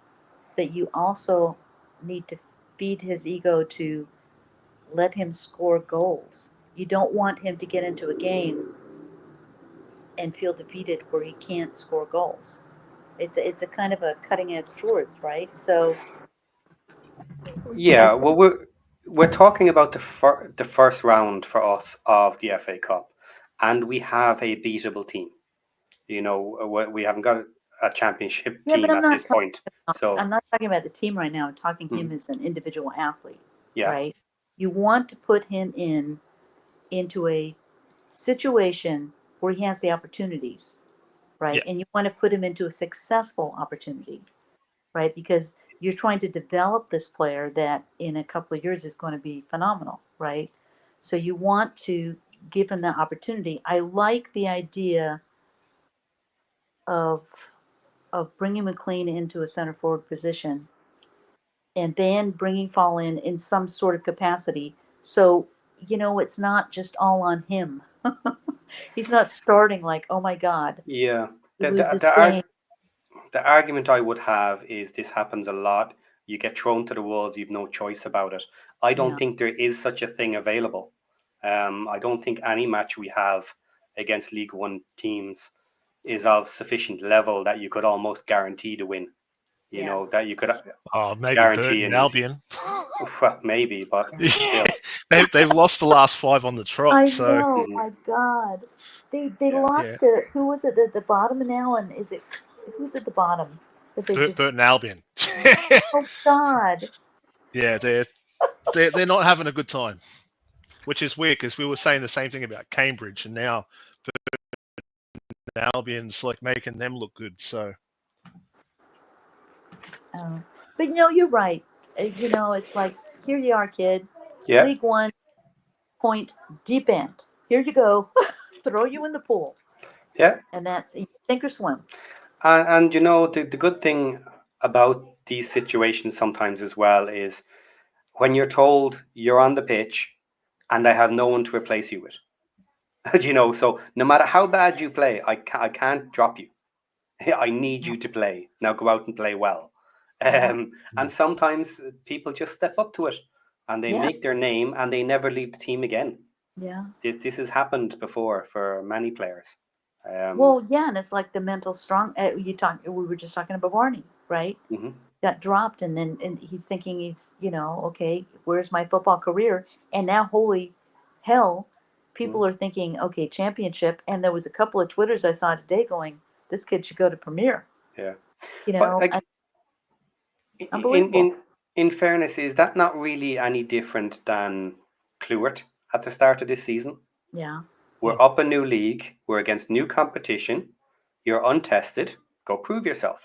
but you also need to feed his ego to let him score goals. You don't want him to get into a game and feel defeated where he can't score goals. It's a kind of a cutting edge sword, right? So yeah, well, we're talking about the first round for us of the FA Cup, and we have a beatable team. We haven't got a championship team at this point. So I'm not talking about the team right now. I'm talking him as an individual athlete, yeah, right? You want to put him into a situation where he has the opportunities, right? Yeah. And you want to put him into a successful opportunity, right? Because you're trying to develop this player that in a couple of years is going to be phenomenal, right? So you want to give him that opportunity. I like the idea of bringing McLean into a center forward position and then bringing Fall in some sort of capacity. So, it's not just all on him. He's not starting like, oh my God. yeah. He loses game. The argument I would have is this happens a lot. You get thrown to the wolves. You've no choice about it. I don't think there is such a thing available. I don't think any match we have against League One teams is of sufficient level that you could almost guarantee to win. That you could maybe guarantee Burton Albion. Well, maybe, but still. they've lost the last 5 on the trot. I so know, my God. They lost to, who was it at the bottom now? And who's at the bottom? That they Burton Albion. Oh God. Yeah, they're not having a good time, which is weird because we were saying the same thing about Cambridge, and now Albion's like making them look good. So, but you're right. It's like, here you are, kid. Yeah. League One, point, deep end. Here you go. Throw you in the pool. Yeah. And that's sink or swim. And the good thing about these situations sometimes as well is when you're told you're on the pitch and I have no one to replace you with. So no matter how bad you play, I can't drop you. I need you to play. Now go out and play well. And sometimes people just step up to it and they make their name and they never leave the team again. Yeah. This has happened before for many players. And it's like the mental strong. We were just talking about Barney, right? Mm-hmm. got dropped, and he's thinking he's, okay, where's my football career? And now, holy hell, people are thinking, okay, championship. And there was a couple of Twitters I saw today going, this kid should go to Premier. Yeah. But like, unbelievable. In fairness, is that not really any different than Clewert at the start of this season? Yeah. We're up a new league. We're against new competition. You're untested. Go prove yourself.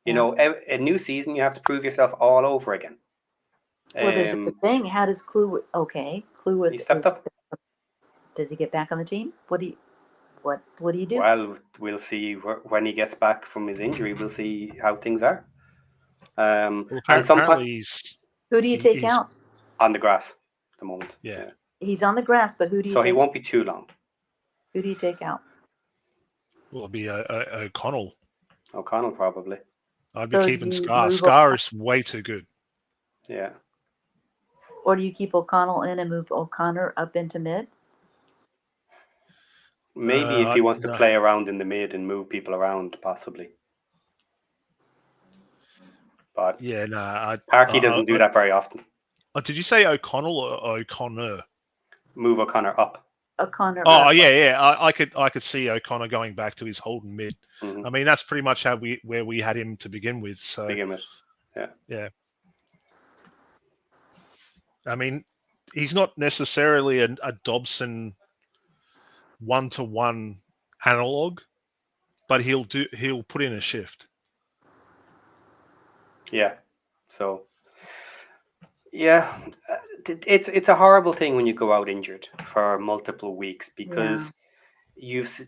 A new season, you have to prove yourself all over again. Well, there's a thing. How does Clewett? Okay, Clewett. He stepped up. Does he get back on the team? What do you do? Well, we'll see when he gets back from his injury. We'll see how things are. Well, apparently who do you take out? On the grass at the moment. Yeah. He's on the grass, but who do you So take he won't be too long. Who do you take out? Well, it'll be O'Connell. O'Connell, probably. I'd be keeping Scar. Scar is way too good. Yeah. Or do you keep O'Connell in and move O'Connor up into mid? Maybe if he wants to play around in the mid and move people around, possibly. But yeah, no. Parky doesn't do that very often. Did you say O'Connell or O'Connor? Move O'Connor up. O'Onnor. Oh yeah. I could see O'Connor going back to his holding mid. Mm-hmm. I mean, that's pretty much where we had him to begin with. So yeah. I mean, he's not necessarily a Dobson 1-to-1 analog, but he'll put in a shift. Yeah. So yeah, it's a horrible thing when you go out injured for multiple weeks, because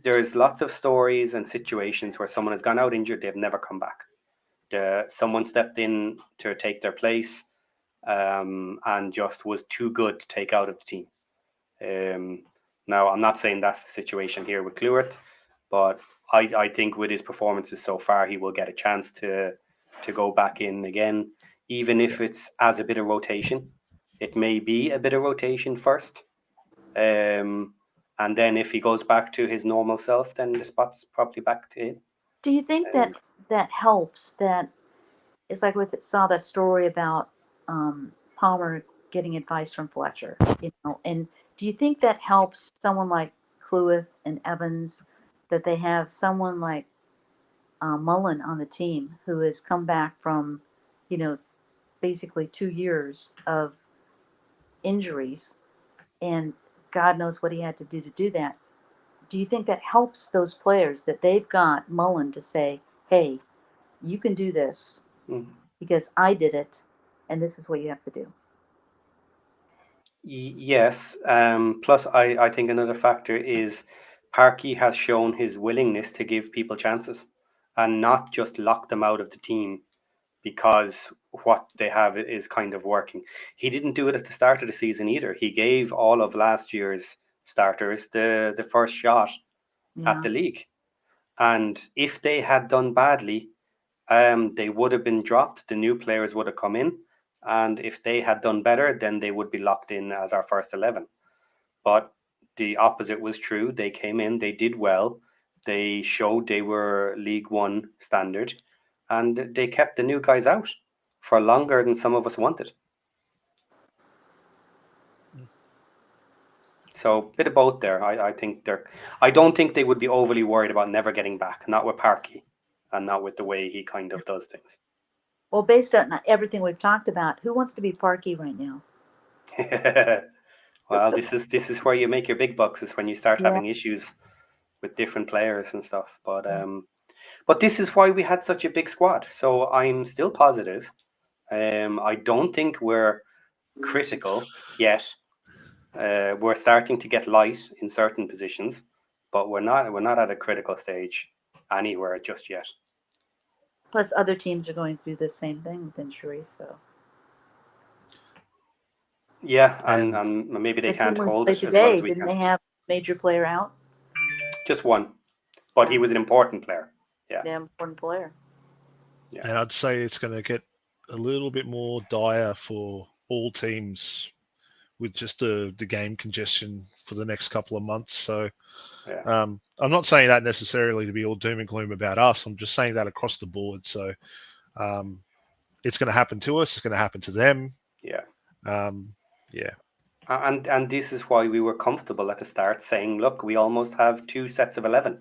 there's lots of stories and situations where someone has gone out injured, they've never come back. Someone stepped in to take their place, and just was too good to take out of the team. Now, I'm not saying that's the situation here with Clewert, but I think with his performances so far, he will get a chance to go back in again, even if it's as a bit of rotation. It may be a bit of rotation first. And then if he goes back to his normal self, then the spot's probably back to him. Do you think that helps? That it's like saw that story about Palmer getting advice from Fletcher, and do you think that helps someone like Clewett and Evans, that they have someone like Mullen on the team who has come back from, basically 2 years of injuries, and God knows what he had to do that. Do you think that helps those players, that they've got Mullen to say, hey, you can do this because I did it, and this is what you have to do? Yes. Plus, I think another factor is Parky has shown his willingness to give people chances and not just lock them out of the team because what they have is kind of working. He didn't do it at the start of the season either. He gave all of last year's starters the first shot at the league. And if they had done badly, they would have been dropped. The new players would have come in. And if they had done better, then they would be locked in as our first 11. But the opposite was true. They came in, they did well. They showed they were League One standard. And they kept the new guys out for longer than some of us wanted. So, bit of both there. I think I don't think they would be overly worried about never getting back. Not with Parky, and not with the way he kind of does things. Well, based on everything we've talked about, who wants to be Parky right now? Well, this is where you make your big bucks, is when you start having issues with different players and stuff. But this is why we had such a big squad. So I'm still positive. I don't think we're critical yet. We're starting to get light in certain positions, but we're not at a critical stage anywhere just yet. Plus, other teams are going through the same thing with injuries, so. Yeah, and maybe they can't hold us as well as we can. Didn't they have a major player out? Just one, but he was an important player. Yeah, an important player. Yeah, and I'd say it's going to get a little bit more dire for all teams with just the game congestion for the next couple of months. So I'm not saying that necessarily to be all doom and gloom about us. I'm just saying that across the board. So it's going to happen to us. It's going to happen to them. Yeah. Yeah. And this is why we were comfortable at the start saying, look, we almost have 2 sets of 11.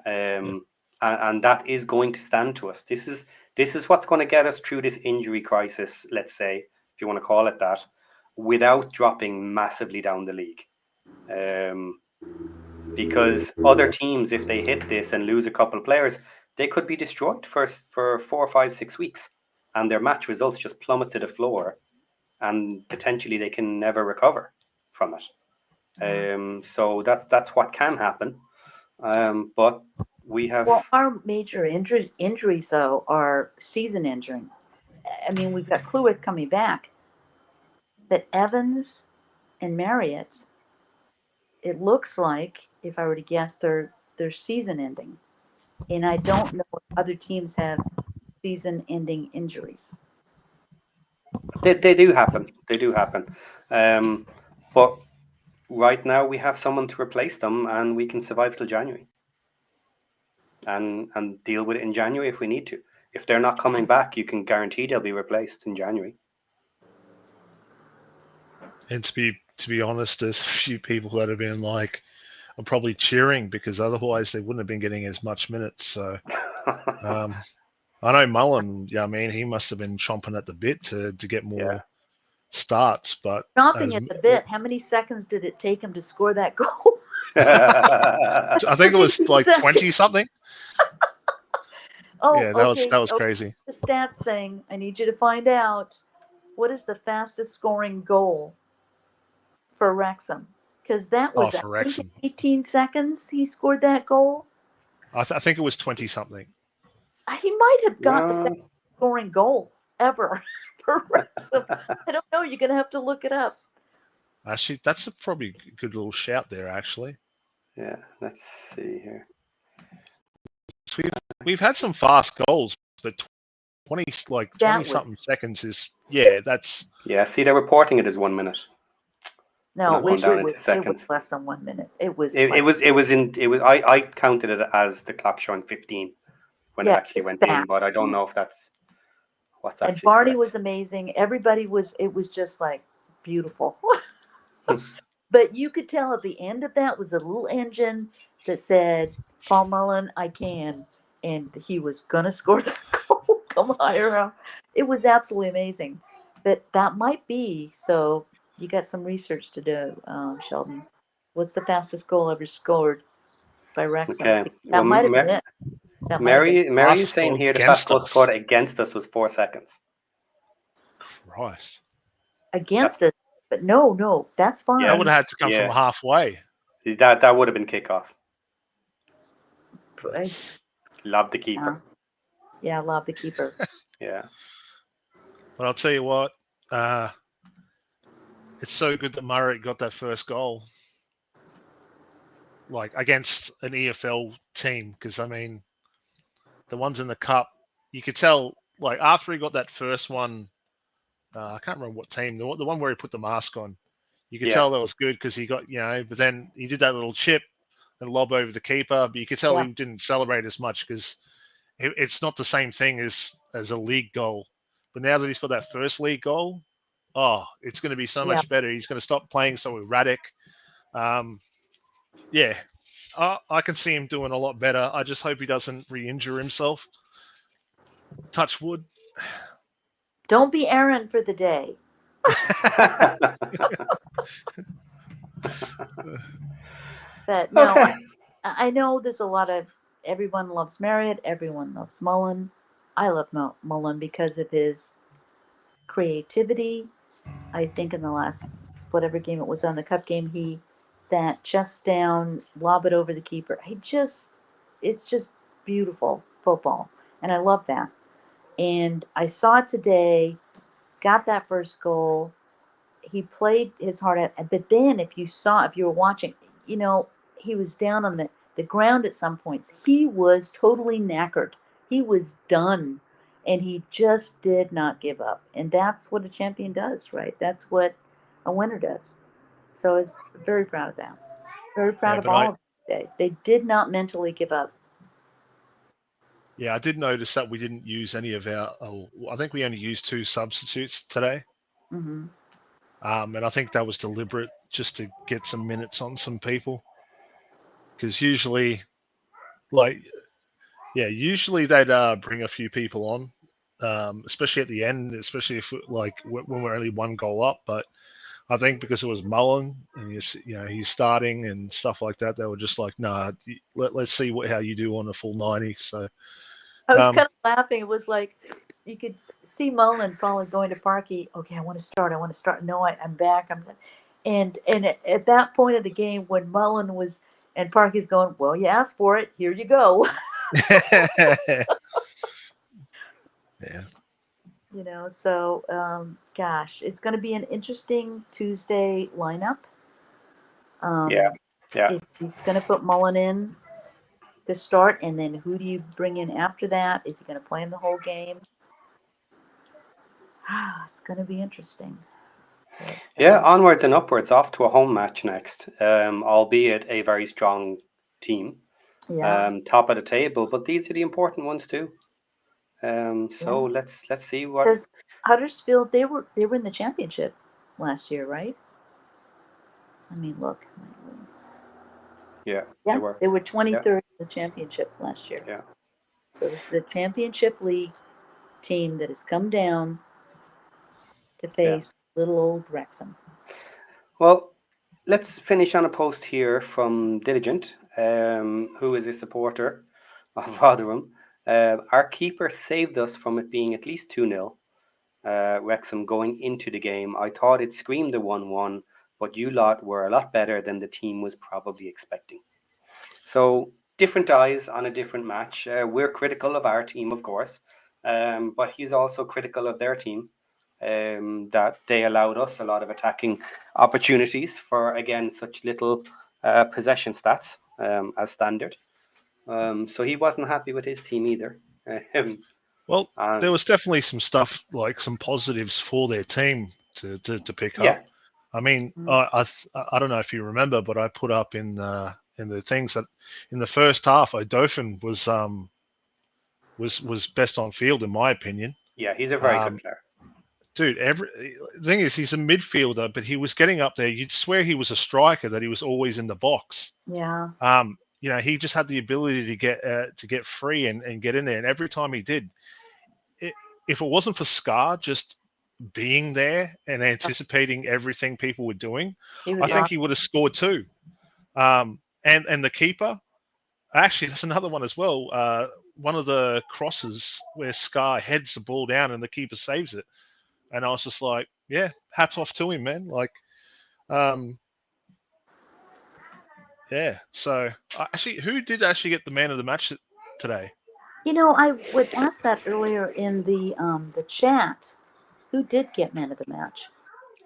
And that is going to stand to us. This is what's going to get us through this injury crisis, let's say, if you want to call it that, without dropping massively down the league. Because other teams, if they hit this and lose a couple of players, they could be destroyed for 4, 5, 6 weeks, and their match results just plummet to the floor, and potentially they can never recover from it. So that's what can happen. But we have. Well, our major injuries, though, are season injuring. I mean, we've got Kluith coming back, but Evans and Marriott, it looks like, if I were to guess, they're season ending. And I don't know if other teams have season ending injuries. They do happen. They do happen. But right now we have someone to replace them, and we can survive till January. And deal with it in January if we need to. If they're not coming back, you can guarantee they'll be replaced in January. And to be honest, there's a few people that have been like, I'm probably cheering because otherwise they wouldn't have been getting as much minutes. So I know Mullen. Yeah, I mean, he must have been chomping at the bit to get more starts. But Chomping at the bit. How many seconds did it take him to score that goal? I think it was like 20 something. Oh, yeah, that okay. was crazy. The stats thing. I need you to find out what is the fastest scoring goal for Wrexham, because that was for Wrexham. 18 seconds. He scored that goal. I think it was 20 something. He might have got the fastest scoring goal ever for Wrexham. I don't know. You're gonna have to look it up. Actually, that's probably a good little shout there. Actually. Yeah. Let's see here. We've had some fast goals, but 20 something seconds is that's see, they're reporting it as 1 minute. No, it was less than 1 minute. It was. I counted it as the clock showing 15 when it actually went in, but I don't know if that's what's actually. And Barney correct. was amazing. Everybody was. It was just like beautiful. But you could tell at the end of that was a little engine that said, "Paul Mullen, I can," and he was gonna score that goal. Come higher. It was absolutely amazing. But that might be so. You got some research to do, Sheldon. What's the fastest goal ever scored by Wrexham? Okay. That might have been it. Mary is saying here the fastest goal scored against us was 4 seconds. Christ. Against us. But no, that's fine. Yeah, that would have had to come from halfway. That would have been kickoff. Love the keeper. Yeah, love the keeper. Yeah. But I'll tell you what, it's so good that Marriott got that first goal, like against an EFL team. Because I mean, the ones in the cup, you could tell. Like after he got that first one, I can't remember what team. The one where he put the mask on. You could tell that was good because he got, but then he did that little chip and lob over the keeper. But you could tell he didn't celebrate as much because it's not the same thing as a league goal. But now that he's got that first league goal, it's going to be so much better. He's going to stop playing so erratic. I can see him doing a lot better. I just hope he doesn't re-injure himself. Touch wood. Don't be Aaron for the day. But no, I know there's a lot of, everyone loves Marriott, everyone loves Mullen. I love Mullen because of his creativity. I think in the last, whatever game it was on, the cup game, that just down, lob it over the keeper. It's just beautiful football. And I love that. And I saw it today, got that first goal. He played his heart out. But then if you were watching, he was down on the ground at some points. He was totally knackered. He was done. And he just did not give up. And that's what a champion does, right? That's what a winner does. So I was very proud of that. Very proud of all of them today. They did not mentally give up. Yeah, I did notice that we didn't use any of our. I think we only used 2 substitutes today, Hmm. and I think that was deliberate just to get some minutes on some people. Because usually, usually they'd bring a few people on, especially at the end, especially if when we're only 1 goal up. But I think because it was Mullen and he's starting and stuff like that, they were just like, no, let's see how you do on a full 90. So. I was kind of laughing. It was like you could see Mullen probably going to Parky. Okay, I want to start. No, I'm back. And at that point of the game when Mullen was and Parky's going, well, you asked for it. Here you go. Yeah. So gosh, it's going to be an interesting Tuesday lineup. Yeah. If he's going to put Mullen in to start, and then who do you bring in after that? Is he going to play him the whole game? It's going to be interesting. But, Yeah, onwards and upwards, off to a home match next, albeit a very strong team, yeah. top of the table. But these are the important ones too. So let's see what. Because Huddersfield, they were in the championship last year, right? I mean, look. Yeah, Yeah, they were 23rd Yeah. in the championship last year. Yeah. So this is a championship league team that has come down to face little old Wrexham. Well, let's finish on a post here from Diligent, who is a supporter of Rotherham. Our keeper saved us from it being at least 2-0. Wrexham going into the game. I thought it screamed a 1-1, but you lot were a lot better than the team was probably expecting. So different eyes on a different match. We're critical of our team, of course, but he's also critical of their team. That they allowed us a lot of attacking opportunities for, again, such little possession stats as standard. So he wasn't happy with his team either. Well, there was definitely some stuff, like some positives for their team to pick up. I mean, I don't know if you remember, but I put up in the things that in the first half, Odofen was best on field in my opinion. Yeah, he's a very good player. Dude, the thing is, he's a midfielder, but he was getting up there. You'd swear he was a striker, that he was always in the box. Yeah. He just had the ability to get free and get in there. And every time he did, if it wasn't for Scar just being there and anticipating everything people were doing, I think he would have scored too. And the keeper, actually, that's another one as well. One of the crosses where Scar heads the ball down and the keeper saves it. And I was just like, yeah, hats off to him, man. Like, yeah. So, actually, who did actually get the man of the match today? I would ask that earlier in the chat. Who did get man of the match?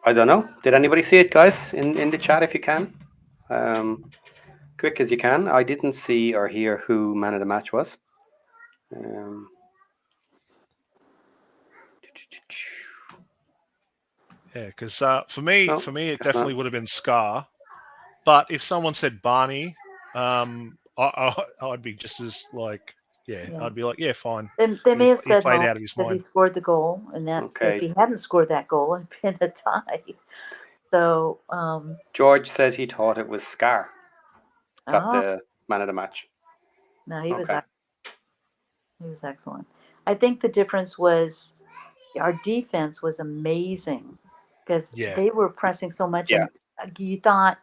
I don't know. Did anybody see it, guys? In the chat, if you can, quick as you can. I didn't see or hear who man of the match was. Yeah, because for me, it definitely would have been Scar. But if someone said Barney, I'd be just as like, I'd be like, yeah, fine. They may have said played out of his because he mind. scored the goal, and that if he hadn't scored that goal, it'd been a tie. So George said he thought it was Scar got the man of the match. No, he was excellent. I think the difference was our defense was amazing because they were pressing so much, and you thought,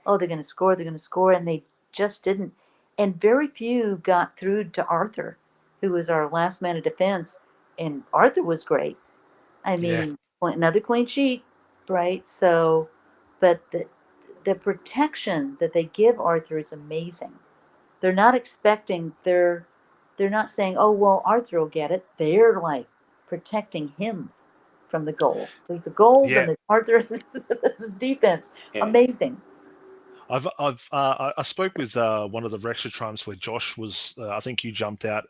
oh, they're going to score, and they just didn't. And very few got through to Arthur, who was our last man of defense, and Arthur was great. I mean, another clean sheet, right? So, but the protection that they give Arthur is amazing. They're not expecting, they're not saying, oh, well, Arthur will get it. They're like protecting him from the goal. There's the goal, then there's Arthur, this defense. Amazing. I spoke with one of the WREXtra Times where Josh was. I think you jumped out.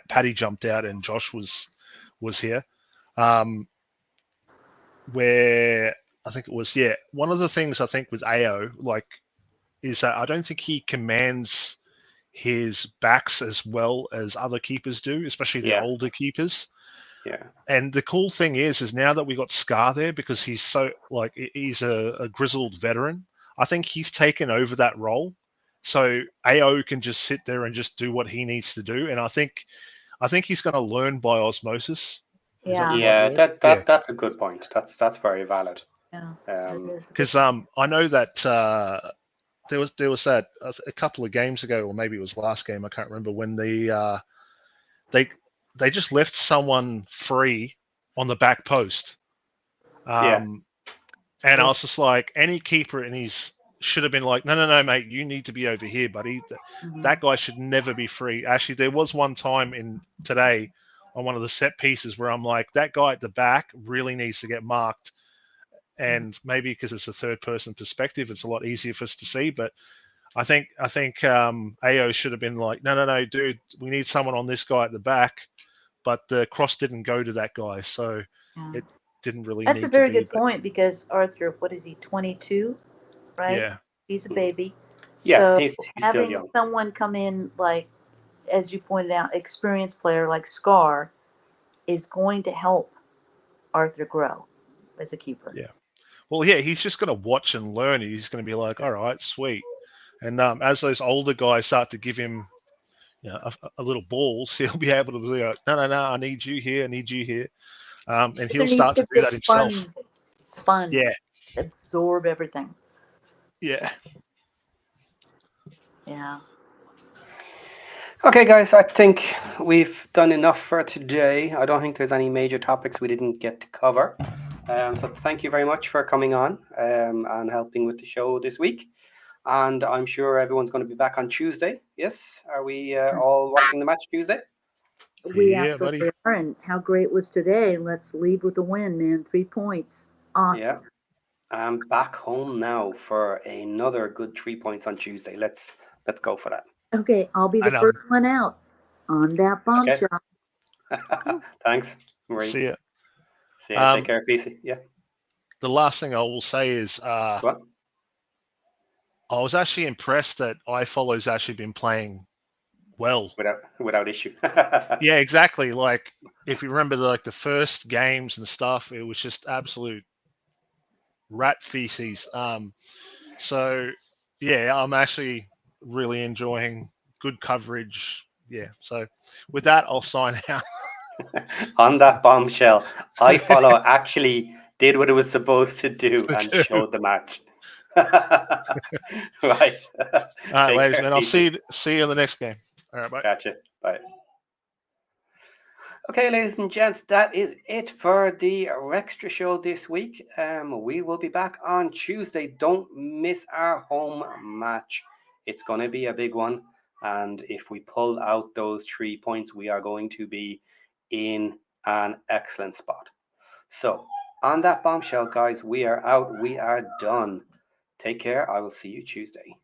Paddy jumped out, and Josh was here. Where I think it was. Yeah, one of the things I think with AO is that I don't think he commands his backs as well as other keepers do, especially the older keepers. Yeah. And the cool thing is now that we got Scar there, because he's so he's a grizzled veteran, I think he's taken over that role. So AO can just sit there and just do what he needs to do. And I think he's going to learn by osmosis. Yeah. That's a good point. That's very valid. Yeah. Because I know that there was that a couple of games ago, or maybe it was last game, I can't remember, when they just left someone free on the back post. And I was just like, any keeper in his should have been like, no, mate, you need to be over here, buddy. That guy should never be free. Actually, there was one time in today on one of the set pieces where I'm like, that guy at the back really needs to get marked. And maybe because it's a third person perspective, it's a lot easier for us to see. But I think AO should have been like, no, dude, we need someone on this guy at the back. But the cross didn't go to that guy, so it didn't really. That's a very good point, because Arthur, what is he, 22, right? Yeah, he's a baby. Yeah, So he's having still young. someone come in, like, as you pointed out, experienced player like Scar is going to help Arthur grow as a keeper. Yeah. Well, yeah, he's just going to watch and learn. He's going to be like, all right, sweet. And as those older guys start to give him, a little balls, he'll be able to be like, no, I need you here, and he'll start to do that himself. Sponge. Yeah. Absorb everything. Yeah. Yeah. Okay, guys, I think we've done enough for today. I don't think there's any major topics we didn't get to cover. So thank you very much for coming on and helping with the show this week. And I'm sure everyone's going to be back on Tuesday. Yes? Are we all watching the match Tuesday? We absolutely are. And how great was today? Let's leave with a win, man. 3 points. Awesome. Yeah. I'm back home now for another good 3 points on Tuesday. Let's go for that. Okay, I'll be the first one out on that bombshell. Okay. Thanks, Marie. See ya. See ya. Take care, PC. Yeah. The last thing I will say is what? I was actually impressed that iFollow's actually been playing well. Without issue. Yeah, exactly. Like, if you remember the first games and stuff, it was just absolute rat feces. So yeah, I'm actually really enjoying good coverage. Yeah. So with that, I'll sign out. On that bombshell, iFollow actually did what it was supposed to do and showed the match. Right. All right, ladies and gentlemen, I'll see you in the next game. All right, bye. Gotcha. Bye. Okay, ladies and gents, that is it for the WREXtra show this week. We will be back on Tuesday. Don't miss our home match. It's going to be a big one. And if we pull out those 3 points, we are going to be in an excellent spot. So on that bombshell, guys, we are out. We are done. Take care. I will see you Tuesday.